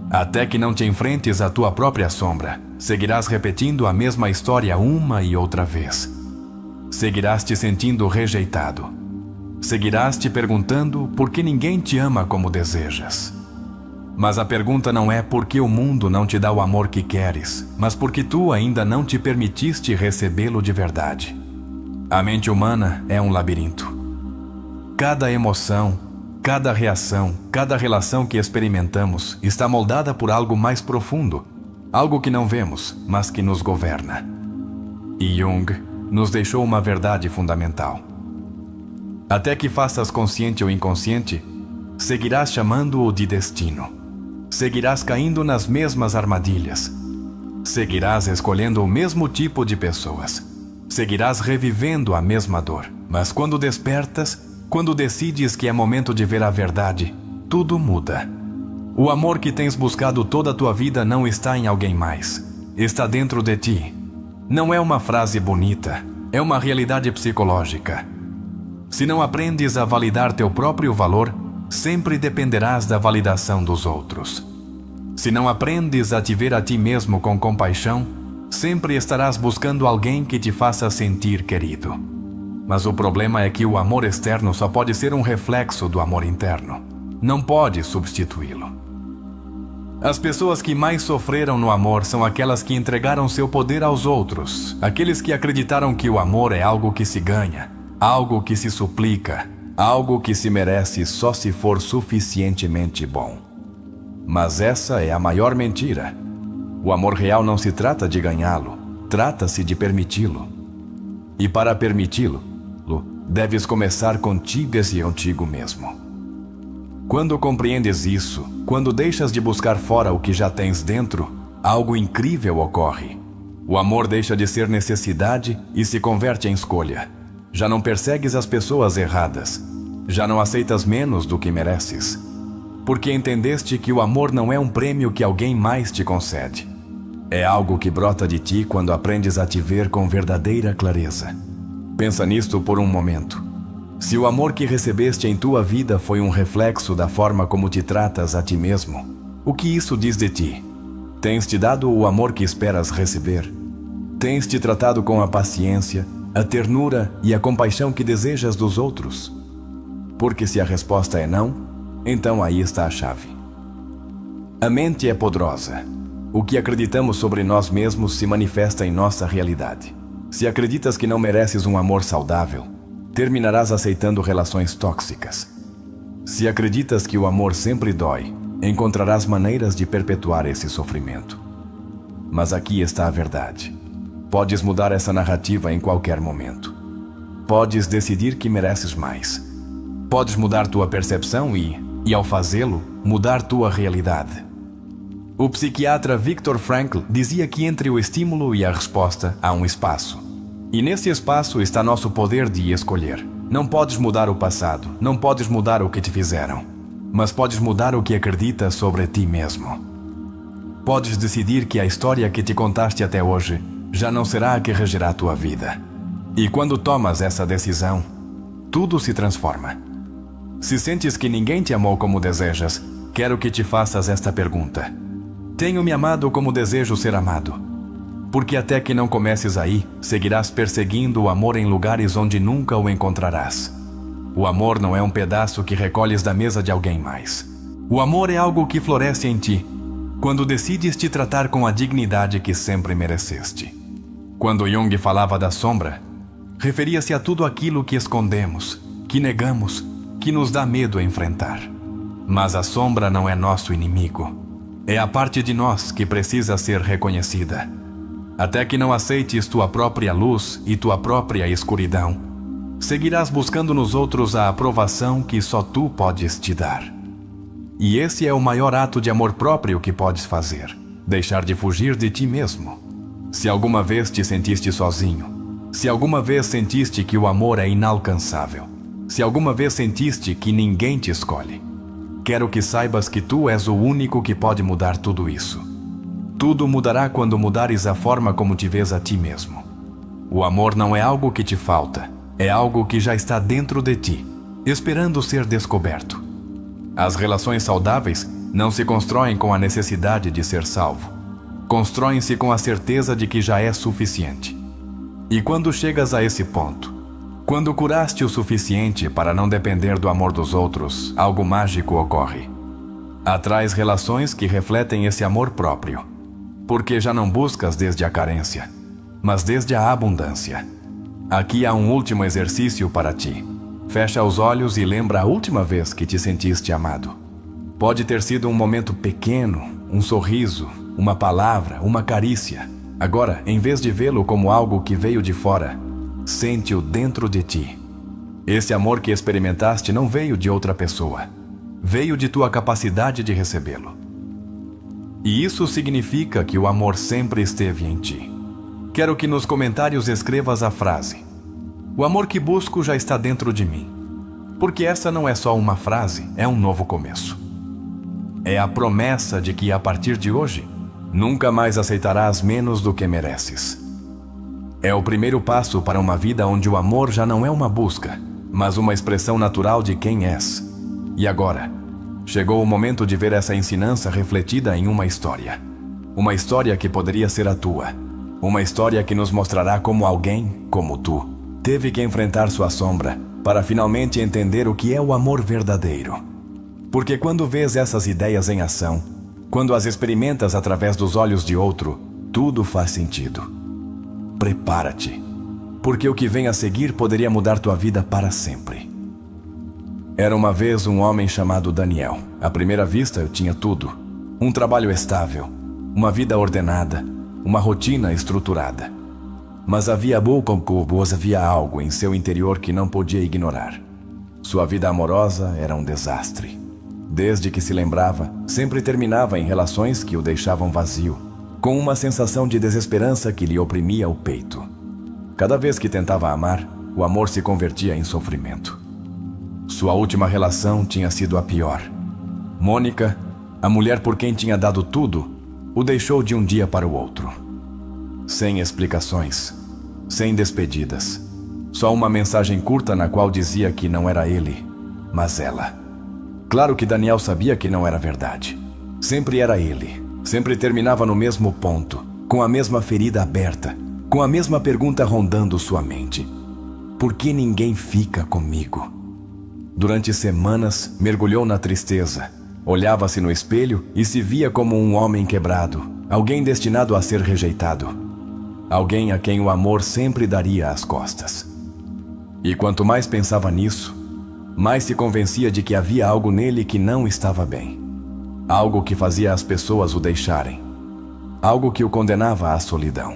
Até que não te enfrentes à tua própria sombra, seguirás repetindo a mesma história uma e outra vez. Seguirás te sentindo rejeitado. Seguirás te perguntando por que ninguém te ama como desejas. Mas a pergunta não é por que o mundo não te dá o amor que queres, mas porque tu ainda não te permitiste recebê-lo de verdade. A mente humana é um labirinto. Cada emoção, cada reação, cada relação que experimentamos está moldada por algo mais profundo, algo que não vemos, mas que nos governa. E Jung nos deixou uma verdade fundamental. Até que faças consciente ou inconsciente, seguirás chamando-o de destino. seguirás caindo nas mesmas armadilhas. Seguirás escolhendo o mesmo tipo de pessoas. Seguirás revivendo a mesma dor. Mas quando despertas, quando decides que é momento de ver a verdade, tudo muda. O amor que tens buscado toda a tua vida não está em alguém mais. Está dentro de ti. Não é uma frase bonita, é uma realidade psicológica. Se não aprendes a validar teu próprio valor, sempre dependerás da validação dos outros. Se não aprendes a te ver a ti mesmo com compaixão, sempre estarás buscando alguém que te faça sentir querido. Mas o problema é que o amor externo só pode ser um reflexo do amor interno. Não pode substituí-lo. As pessoas que mais sofreram no amor são aquelas que entregaram seu poder aos outros, aqueles que acreditaram que o amor é algo que se ganha, algo que se suplica, algo que se merece só se for suficientemente bom. Mas essa é a maior mentira. O amor real não se trata de ganhá-lo, trata-se de permiti-lo. E para permiti-lo, deves começar contigo e contigo mesmo. Quando compreendes isso, quando deixas de buscar fora o que já tens dentro, algo incrível ocorre. O amor deixa de ser necessidade e se converte em escolha. Já não persegues as pessoas erradas. Já não aceitas menos do que mereces. Porque entendeste que o amor não é um prêmio que alguém mais te concede. É algo que brota de ti quando aprendes a te ver com verdadeira clareza. Pensa nisto por um momento. Se o amor que recebeste em tua vida foi um reflexo da forma como te tratas a ti mesmo, o que isso diz de ti? Tens te dado o amor que esperas receber? Tens te tratado com a paciência, a ternura e a compaixão que desejas dos outros? Porque se a resposta é não, então aí está a chave. A mente é poderosa. O que acreditamos sobre nós mesmos se manifesta em nossa realidade. Se acreditas que não mereces um amor saudável, terminarás aceitando relações tóxicas. Se acreditas que o amor sempre dói, encontrarás maneiras de perpetuar esse sofrimento. Mas aqui está a verdade. Podes mudar essa narrativa em qualquer momento. Podes decidir que mereces mais. Podes mudar tua percepção e ao fazê-lo, mudar tua realidade. O psiquiatra Viktor Frankl dizia que entre o estímulo e a resposta há um espaço. E nesse espaço está nosso poder de escolher. Não podes mudar o passado, não podes mudar o que te fizeram, mas podes mudar o que acreditas sobre ti mesmo. Podes decidir que a história que te contaste até hoje já não será a que regerá a tua vida. E quando tomas essa decisão, tudo se transforma. Se sentes que ninguém te amou como desejas, quero que te faças esta pergunta. Tenho me amado como desejo ser amado? Porque até que não comeces aí, seguirás perseguindo o amor em lugares onde nunca o encontrarás. O amor não é um pedaço que recolhes da mesa de alguém mais. O amor é algo que floresce em ti, quando decides te tratar com a dignidade que sempre mereceste. Quando Jung falava da sombra, referia-se a tudo aquilo que escondemos, que negamos, que nos dá medo enfrentar. Mas a sombra não é nosso inimigo. É a parte de nós que precisa ser reconhecida. Até que não aceites tua própria luz e tua própria escuridão, seguirás buscando nos outros a aprovação que só tu podes te dar. E esse é o maior ato de amor próprio que podes fazer, deixar de fugir de ti mesmo. Se alguma vez te sentiste sozinho, se alguma vez sentiste que o amor é inalcançável, se alguma vez sentiste que ninguém te escolhe, quero que saibas que tu és o único que pode mudar tudo isso. Tudo mudará quando mudares a forma como te vês a ti mesmo. O amor não é algo que te falta, é algo que já está dentro de ti, esperando ser descoberto. As relações saudáveis não se constroem com a necessidade de ser salvo. Constroem-se com a certeza de que já é suficiente. E quando chegas a esse ponto, quando curaste o suficiente para não depender do amor dos outros, algo mágico ocorre. Atrás relações que refletem esse amor próprio. Porque já não buscas desde a carência, mas desde a abundância. Aqui há um último exercício para ti. Fecha os olhos e lembra a última vez que te sentiste amado. Pode ter sido um momento pequeno, um sorriso, uma palavra, uma carícia. Agora, em vez de vê-lo como algo que veio de fora, sente-o dentro de ti. Esse amor que experimentaste não veio de outra pessoa. Veio de tua capacidade de recebê-lo. E isso significa que o amor sempre esteve em ti. Quero que nos comentários escrevas a frase: o amor que busco já está dentro de mim. Porque essa não é só uma frase, é um novo começo. É a promessa de que a partir de hoje, nunca mais aceitarás menos do que mereces. É o primeiro passo para uma vida onde o amor já não é uma busca, mas uma expressão natural de quem és. E agora, chegou o momento de ver essa ensinança refletida em uma história. Uma história que poderia ser a tua. Uma história que nos mostrará como alguém, como tu, teve que enfrentar sua sombra para finalmente entender o que é o amor verdadeiro. Porque quando vês essas ideias em ação, quando as experimentas através dos olhos de outro, tudo faz sentido. Prepara-te, porque o que vem a seguir poderia mudar tua vida para sempre. Era uma vez um homem chamado Daniel. À primeira vista, eu tinha tudo. Um trabalho estável, uma vida ordenada, uma rotina estruturada. Mas havia algo em seu interior que não podia ignorar. Sua vida amorosa era um desastre. Desde que se lembrava, sempre terminava em relações que o deixavam vazio, com uma sensação de desesperança que lhe oprimia o peito. Cada vez que tentava amar, o amor se convertia em sofrimento. Sua última relação tinha sido a pior. Mônica, a mulher por quem tinha dado tudo, o deixou de um dia para o outro. Sem explicações, sem despedidas. Só uma mensagem curta na qual dizia que não era ele, mas ela. Claro que Daniel sabia que não era verdade. Sempre era ele. Sempre terminava no mesmo ponto, com a mesma ferida aberta, com a mesma pergunta rondando sua mente: por que ninguém fica comigo? Durante semanas, mergulhou na tristeza. Olhava-se no espelho e se via como um homem quebrado, alguém destinado a ser rejeitado. Alguém a quem o amor sempre daria as costas. E quanto mais pensava nisso, mais se convencia de que havia algo nele que não estava bem. Algo que fazia as pessoas o deixarem. Algo que o condenava à solidão.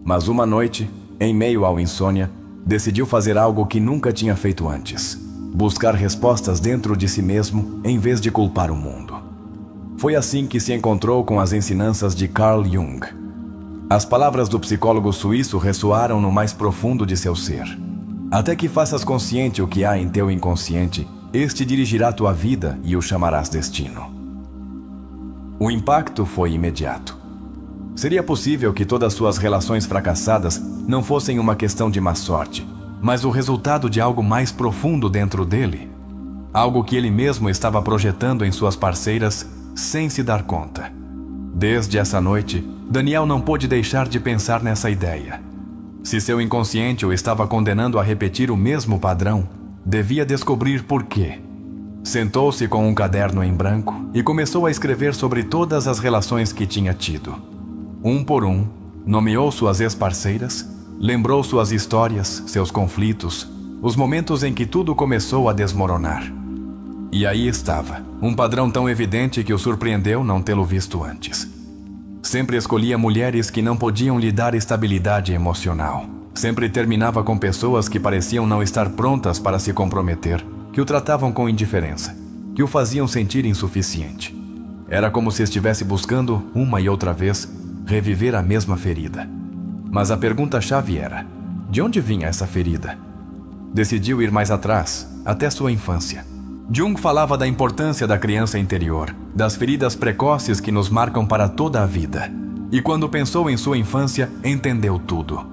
Mas uma noite, em meio ao insônia, decidiu fazer algo que nunca tinha feito antes: buscar respostas dentro de si mesmo em vez de culpar o mundo. Foi assim que se encontrou com as ensinanças de Carl Jung. As palavras do psicólogo suíço ressoaram no mais profundo de seu ser. Até que faças consciente o que há em teu inconsciente, este dirigirá tua vida e o chamarás destino. O impacto foi imediato. Seria possível que todas suas relações fracassadas não fossem uma questão de má sorte, mas o resultado de algo mais profundo dentro dele. Algo que ele mesmo estava projetando em suas parceiras sem se dar conta. Desde essa noite, Daniel não pôde deixar de pensar nessa ideia. Se seu inconsciente o estava condenando a repetir o mesmo padrão, devia descobrir por quê. Sentou-se com um caderno em branco e começou a escrever sobre todas as relações que tinha tido. Um por um, nomeou suas ex-parceiras, lembrou suas histórias, seus conflitos, os momentos em que tudo começou a desmoronar. E aí estava, um padrão tão evidente que o surpreendeu não tê-lo visto antes. Sempre escolhia mulheres que não podiam lhe dar estabilidade emocional. Sempre terminava com pessoas que pareciam não estar prontas para se comprometer, que o tratavam com indiferença, que o faziam sentir insuficiente. Era como se estivesse buscando, uma e outra vez, reviver a mesma ferida. Mas a pergunta-chave era: de onde vinha essa ferida? Decidiu ir mais atrás, até sua infância. Jung falava da importância da criança interior, das feridas precoces que nos marcam para toda a vida. E quando pensou em sua infância, entendeu tudo.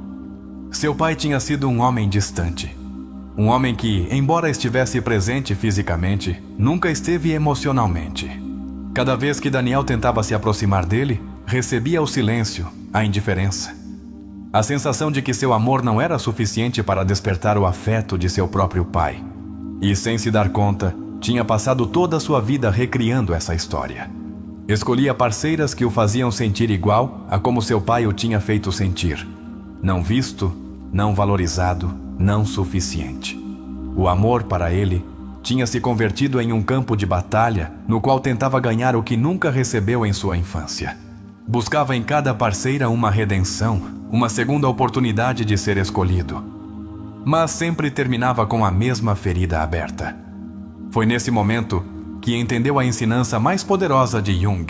Seu pai tinha sido um homem distante. Um homem que, embora estivesse presente fisicamente, nunca esteve emocionalmente. Cada vez que Daniel tentava se aproximar dele, recebia o silêncio, a indiferença. A sensação de que seu amor não era suficiente para despertar o afeto de seu próprio pai. E, sem se dar conta, tinha passado toda a sua vida recriando essa história. Escolhia parceiras que o faziam sentir igual a como seu pai o tinha feito sentir. Não visto, não valorizado, não suficiente. O amor, para ele, tinha se convertido em um campo de batalha no qual tentava ganhar o que nunca recebeu em sua infância. Buscava em cada parceira uma redenção, uma segunda oportunidade de ser escolhido. Mas sempre terminava com a mesma ferida aberta. Foi nesse momento que entendeu a ensinança mais poderosa de Jung.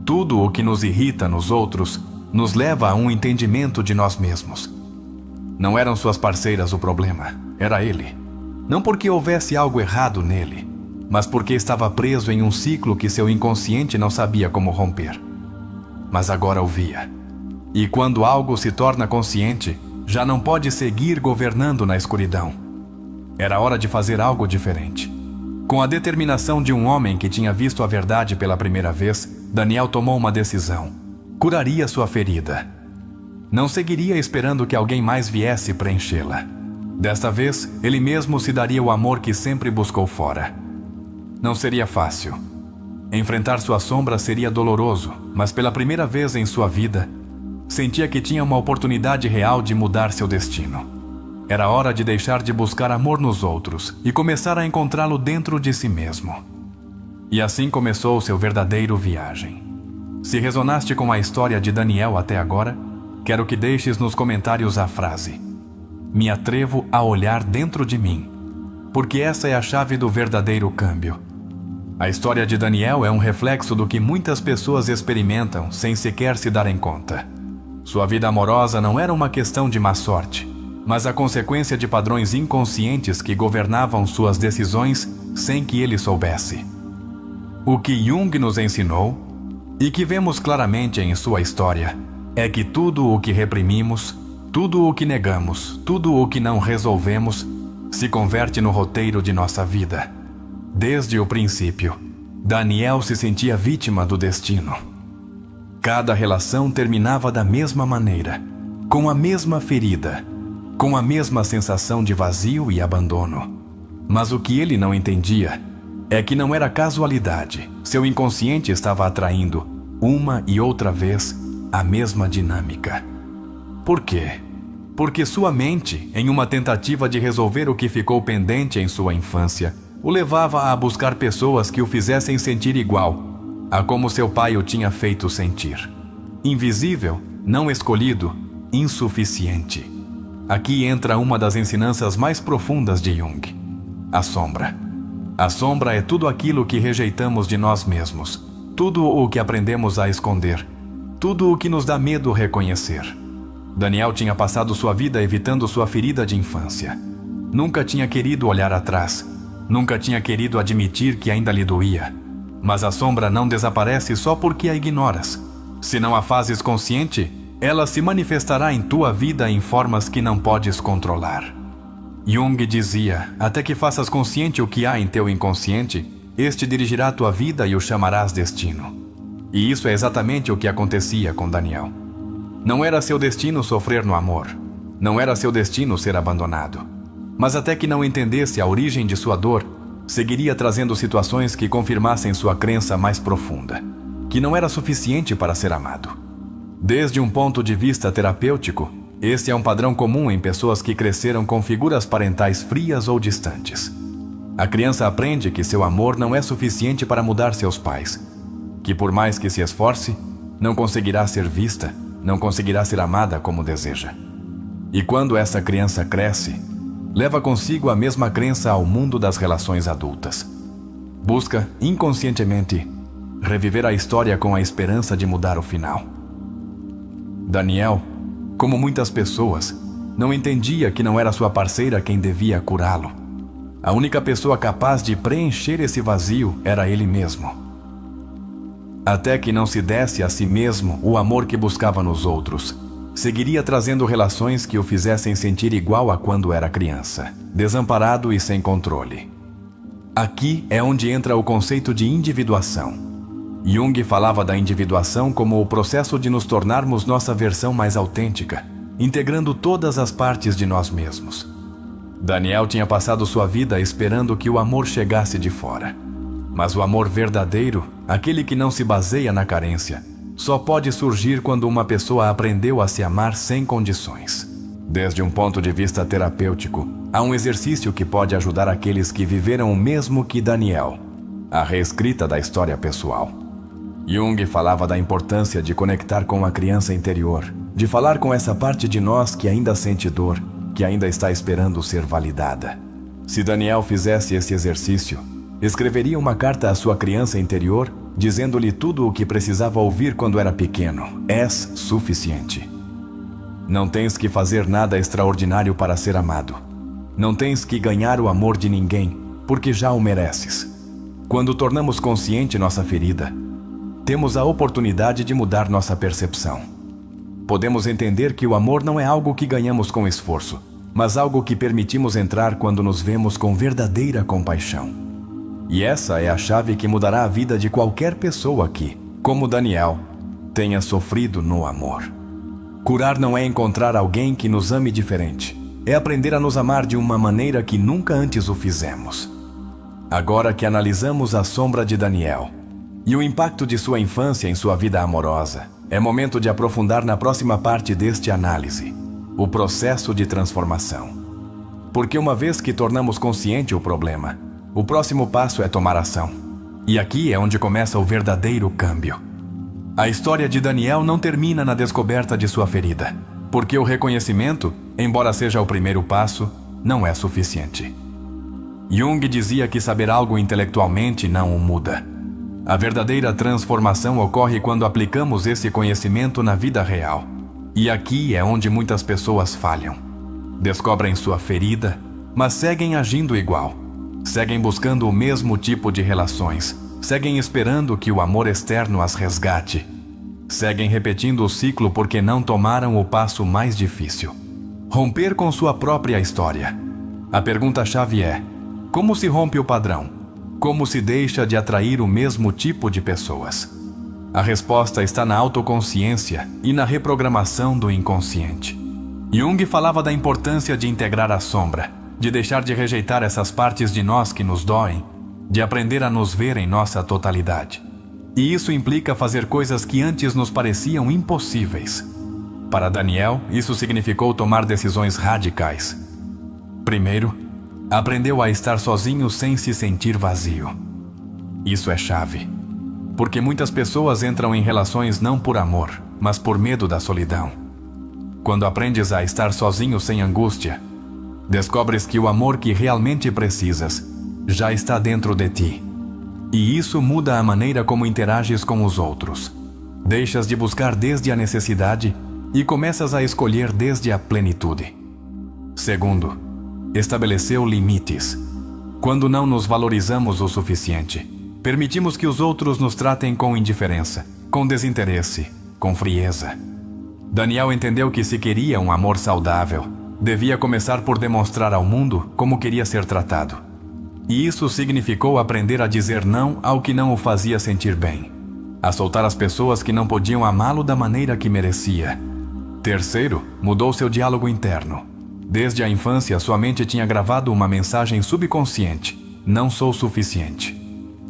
Tudo o que nos irrita nos outros nos leva a um entendimento de nós mesmos. Não eram suas parceiras o problema, era ele. Não porque houvesse algo errado nele, mas porque estava preso em um ciclo que seu inconsciente não sabia como romper. Mas agora o via. E quando algo se torna consciente, já não pode seguir governando na escuridão. Era hora de fazer algo diferente. Com a determinação de um homem que tinha visto a verdade pela primeira vez, Daniel tomou uma decisão. Curaria sua ferida. Não seguiria esperando que alguém mais viesse preenchê-la. Desta vez, ele mesmo se daria o amor que sempre buscou fora. Não seria fácil. Enfrentar sua sombra seria doloroso, mas pela primeira vez em sua vida, sentia que tinha uma oportunidade real de mudar seu destino. Era hora de deixar de buscar amor nos outros e começar a encontrá-lo dentro de si mesmo. E assim começou seu verdadeiro viagem. Se resonaste com a história de Daniel até agora, quero que deixes nos comentários a frase: "Me atrevo a olhar dentro de mim", porque essa é a chave do verdadeiro câmbio. A história de Daniel é um reflexo do que muitas pessoas experimentam sem sequer se darem conta. Sua vida amorosa não era uma questão de má sorte, mas a consequência de padrões inconscientes que governavam suas decisões sem que ele soubesse. O que Jung nos ensinou, e que vemos claramente em sua história, é que tudo o que reprimimos, tudo o que negamos, tudo o que não resolvemos, se converte no roteiro de nossa vida. Desde o princípio, Daniel se sentia vítima do destino. Cada relação terminava da mesma maneira, com a mesma ferida, com a mesma sensação de vazio e abandono. Mas o que ele não entendia é que não era casualidade. Seu inconsciente estava atraindo, uma e outra vez, a mesma dinâmica. Por quê? Porque sua mente, em uma tentativa de resolver o que ficou pendente em sua infância, o levava a buscar pessoas que o fizessem sentir igual a como seu pai o tinha feito sentir. Invisível, não escolhido, insuficiente. Aqui entra uma das ensinanças mais profundas de Jung: a sombra. A sombra é tudo aquilo que rejeitamos de nós mesmos, tudo o que aprendemos a esconder, tudo o que nos dá medo reconhecer. Daniel tinha passado sua vida evitando sua ferida de infância. Nunca tinha querido olhar atrás, nunca tinha querido admitir que ainda lhe doía. Mas a sombra não desaparece só porque a ignoras. Se não a fazes consciente, ela se manifestará em tua vida em formas que não podes controlar. Jung dizia: até que faças consciente o que há em teu inconsciente, este dirigirá tua vida e o chamarás destino. E isso é exatamente o que acontecia com Daniel. Não era seu destino sofrer no amor. Não era seu destino ser abandonado. Mas até que não entendesse a origem de sua dor, seguiria trazendo situações que confirmassem sua crença mais profunda, que não era suficiente para ser amado. Desde um ponto de vista terapêutico, esse é um padrão comum em pessoas que cresceram com figuras parentais frias ou distantes. A criança aprende que seu amor não é suficiente para mudar seus pais, que por mais que se esforce, não conseguirá ser vista, não conseguirá ser amada como deseja. E quando essa criança cresce, leva consigo a mesma crença ao mundo das relações adultas. Busca, inconscientemente, reviver a história com a esperança de mudar o final. Daniel, como muitas pessoas, não entendia que não era sua parceira quem devia curá-lo. A única pessoa capaz de preencher esse vazio era ele mesmo. Até que não se desse a si mesmo o amor que buscava nos outros, seguiria trazendo relações que o fizessem sentir igual a quando era criança, desamparado e sem controle. Aqui é onde entra o conceito de individuação. Jung falava da individuação como o processo de nos tornarmos nossa versão mais autêntica, integrando todas as partes de nós mesmos. Daniel tinha passado sua vida esperando que o amor chegasse de fora. Mas o amor verdadeiro, aquele que não se baseia na carência, só pode surgir quando uma pessoa aprendeu a se amar sem condições. Desde um ponto de vista terapêutico, há um exercício que pode ajudar aqueles que viveram o mesmo que Daniel: a reescrita da história pessoal. Jung falava da importância de conectar com a criança interior, de falar com essa parte de nós que ainda sente dor, que ainda está esperando ser validada. Se Daniel fizesse esse exercício, escreveria uma carta à sua criança interior, dizendo-lhe tudo o que precisava ouvir quando era pequeno: és suficiente. Não tens que fazer nada extraordinário para ser amado. Não tens que ganhar o amor de ninguém, porque já o mereces. Quando tornamos consciente nossa ferida, temos a oportunidade de mudar nossa percepção. Podemos entender que o amor não é algo que ganhamos com esforço, mas algo que permitimos entrar quando nos vemos com verdadeira compaixão. E essa é a chave que mudará a vida de qualquer pessoa que, como Daniel, tenha sofrido no amor. Curar não é encontrar alguém que nos ame diferente. É aprender a nos amar de uma maneira que nunca antes o fizemos. Agora que analisamos a sombra de Daniel e o impacto de sua infância em sua vida amorosa, é momento de aprofundar na próxima parte deste análise: o processo de transformação. Porque uma vez que tornamos consciente o problema, o próximo passo é tomar ação. E aqui é onde começa o verdadeiro câmbio. A história de Daniel não termina na descoberta de sua ferida, porque o reconhecimento, embora seja o primeiro passo, não é suficiente. Jung dizia que saber algo intelectualmente não o muda. A verdadeira transformação ocorre quando aplicamos esse conhecimento na vida real. E aqui é onde muitas pessoas falham. Descobrem sua ferida, mas seguem agindo igual. Seguem buscando o mesmo tipo de relações. Seguem esperando que o amor externo as resgate. Seguem repetindo o ciclo porque não tomaram o passo mais difícil: romper com sua própria história. A pergunta-chave é: como se rompe o padrão? Como se deixa de atrair o mesmo tipo de pessoas? A resposta está na autoconsciência e na reprogramação do inconsciente. Jung falava da importância de integrar a sombra, de deixar de rejeitar essas partes de nós que nos doem, de aprender a nos ver em nossa totalidade. E isso implica fazer coisas que antes nos pareciam impossíveis. Para Daniel, isso significou tomar decisões radicais. Primeiro, aprendeu a estar sozinho sem se sentir vazio. Isso é chave, porque muitas pessoas entram em relações não por amor, mas por medo da solidão. Quando aprendes a estar sozinho sem angústia, descobres que o amor que realmente precisas já está dentro de ti. E isso muda a maneira como interages com os outros. Deixas de buscar desde a necessidade e começas a escolher desde a plenitude. Segundo, estabeleceu limites. Quando não nos valorizamos o suficiente, permitimos que os outros nos tratem com indiferença, com desinteresse, com frieza. Daniel entendeu que se queria um amor saudável, devia começar por demonstrar ao mundo como queria ser tratado. E isso significou aprender a dizer não ao que não o fazia sentir bem, a soltar as pessoas que não podiam amá-lo da maneira que merecia. Terceiro, mudou seu diálogo interno. Desde a infância, sua mente tinha gravado uma mensagem subconsciente: não sou suficiente.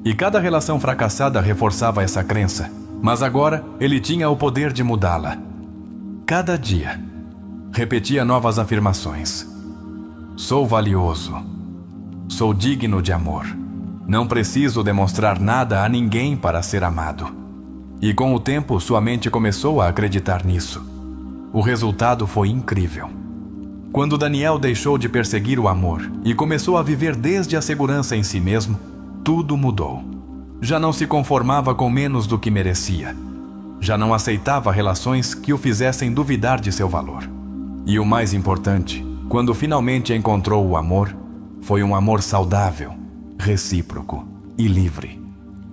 E cada relação fracassada reforçava essa crença, mas agora ele tinha o poder de mudá-la. Cada dia, repetia novas afirmações: sou valioso. Sou digno de amor. Não preciso demonstrar nada a ninguém para ser amado. E com o tempo, sua mente começou a acreditar nisso. O resultado foi incrível. Quando Daniel deixou de perseguir o amor e começou a viver desde a segurança em si mesmo, tudo mudou. Já não se conformava com menos do que merecia. Já não aceitava relações que o fizessem duvidar de seu valor. E o mais importante, quando finalmente encontrou o amor, foi um amor saudável, recíproco e livre.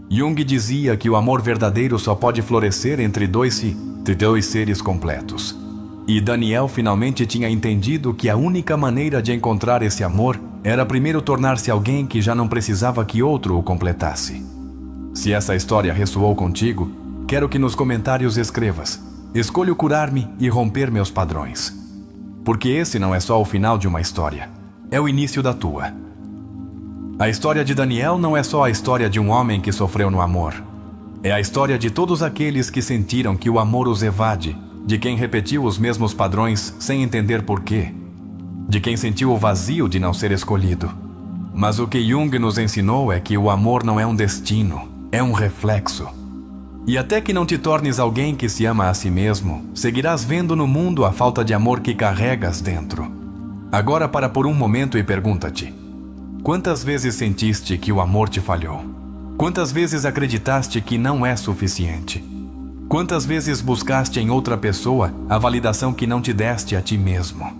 Jung dizia que o amor verdadeiro só pode florescer entre dois seres completos. E Daniel finalmente tinha entendido que a única maneira de encontrar esse amor era primeiro tornar-se alguém que já não precisava que outro o completasse. Se essa história ressoou contigo, quero que nos comentários escrevas: escolho curar-me e romper meus padrões. Porque esse não é só o final de uma história, é o início da tua. A história de Daniel não é só a história de um homem que sofreu no amor. É a história de todos aqueles que sentiram que o amor os evade, de quem repetiu os mesmos padrões sem entender porquê, de quem sentiu o vazio de não ser escolhido. Mas o que Jung nos ensinou é que o amor não é um destino, é um reflexo. E até que não te tornes alguém que se ama a si mesmo, seguirás vendo no mundo a falta de amor que carregas dentro. Agora para por um momento e pergunta-te: quantas vezes sentiste que o amor te falhou? Quantas vezes acreditaste que não é suficiente? Quantas vezes buscaste em outra pessoa a validação que não te deste a ti mesmo?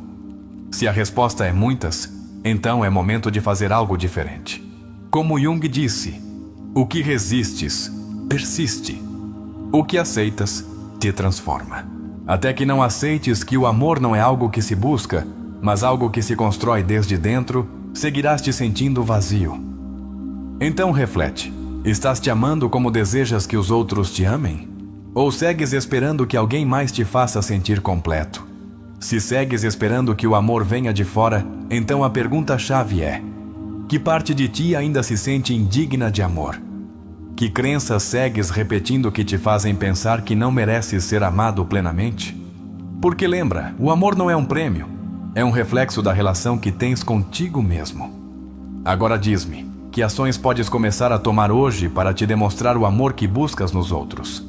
Se a resposta é muitas, então é momento de fazer algo diferente. Como Jung disse, o que resistes, persiste. O que aceitas, te transforma. Até que não aceites que o amor não é algo que se busca, mas algo que se constrói desde dentro, seguirás te sentindo vazio. Então reflete, estás te amando como desejas que os outros te amem? Ou segues esperando que alguém mais te faça sentir completo? Se segues esperando que o amor venha de fora, então a pergunta-chave é: que parte de ti ainda se sente indigna de amor? Que crenças segues repetindo que te fazem pensar que não mereces ser amado plenamente? Porque lembra, o amor não é um prêmio, é um reflexo da relação que tens contigo mesmo. Agora diz-me, que ações podes começar a tomar hoje para te demonstrar o amor que buscas nos outros?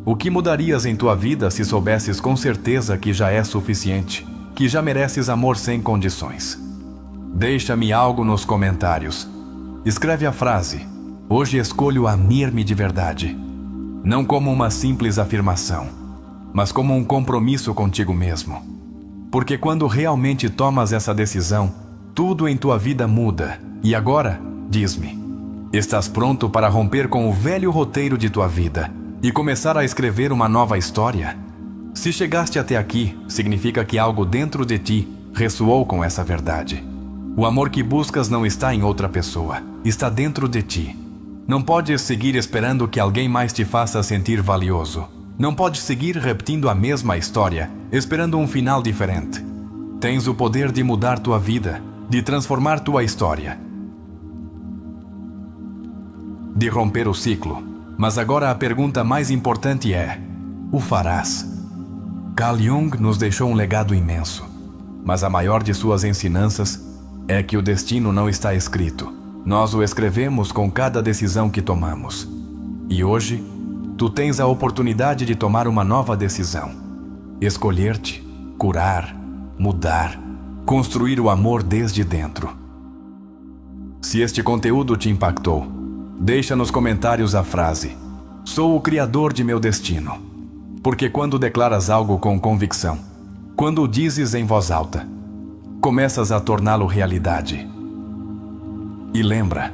O que mudarias em tua vida se soubesses com certeza que já é suficiente, que já mereces amor sem condições? Deixa-me algo nos comentários. Escreve a frase: hoje escolho amar-me de verdade. Não como uma simples afirmação, mas como um compromisso contigo mesmo. Porque quando realmente tomas essa decisão, tudo em tua vida muda. E agora, diz-me, estás pronto para romper com o velho roteiro de tua vida e começar a escrever uma nova história? Se chegaste até aqui, significa que algo dentro de ti ressoou com essa verdade. O amor que buscas não está em outra pessoa, está dentro de ti. Não podes seguir esperando que alguém mais te faça sentir valioso. Não podes seguir repetindo a mesma história, esperando um final diferente. Tens o poder de mudar tua vida, de transformar tua história, de romper o ciclo. Mas agora a pergunta mais importante é: o farás? Carl Jung nos deixou um legado imenso, mas a maior de suas ensinanças é que o destino não está escrito. Nós o escrevemos com cada decisão que tomamos. E hoje, tu tens a oportunidade de tomar uma nova decisão. Escolher-te, curar, mudar, construir o amor desde dentro. Se este conteúdo te impactou, deixa nos comentários a frase: sou o criador de meu destino. Porque quando declaras algo com convicção, quando o dizes em voz alta, começas a torná-lo realidade. E lembra,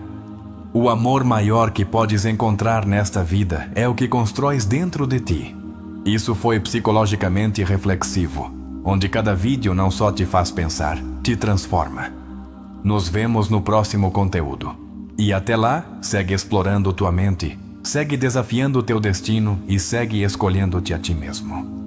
o amor maior que podes encontrar nesta vida é o que constróis dentro de ti. Isso foi psicologicamente reflexivo, onde cada vídeo não só te faz pensar, te transforma. Nos vemos no próximo conteúdo. E até lá, segue explorando tua mente, segue desafiando teu destino e segue escolhendo-te a ti mesmo.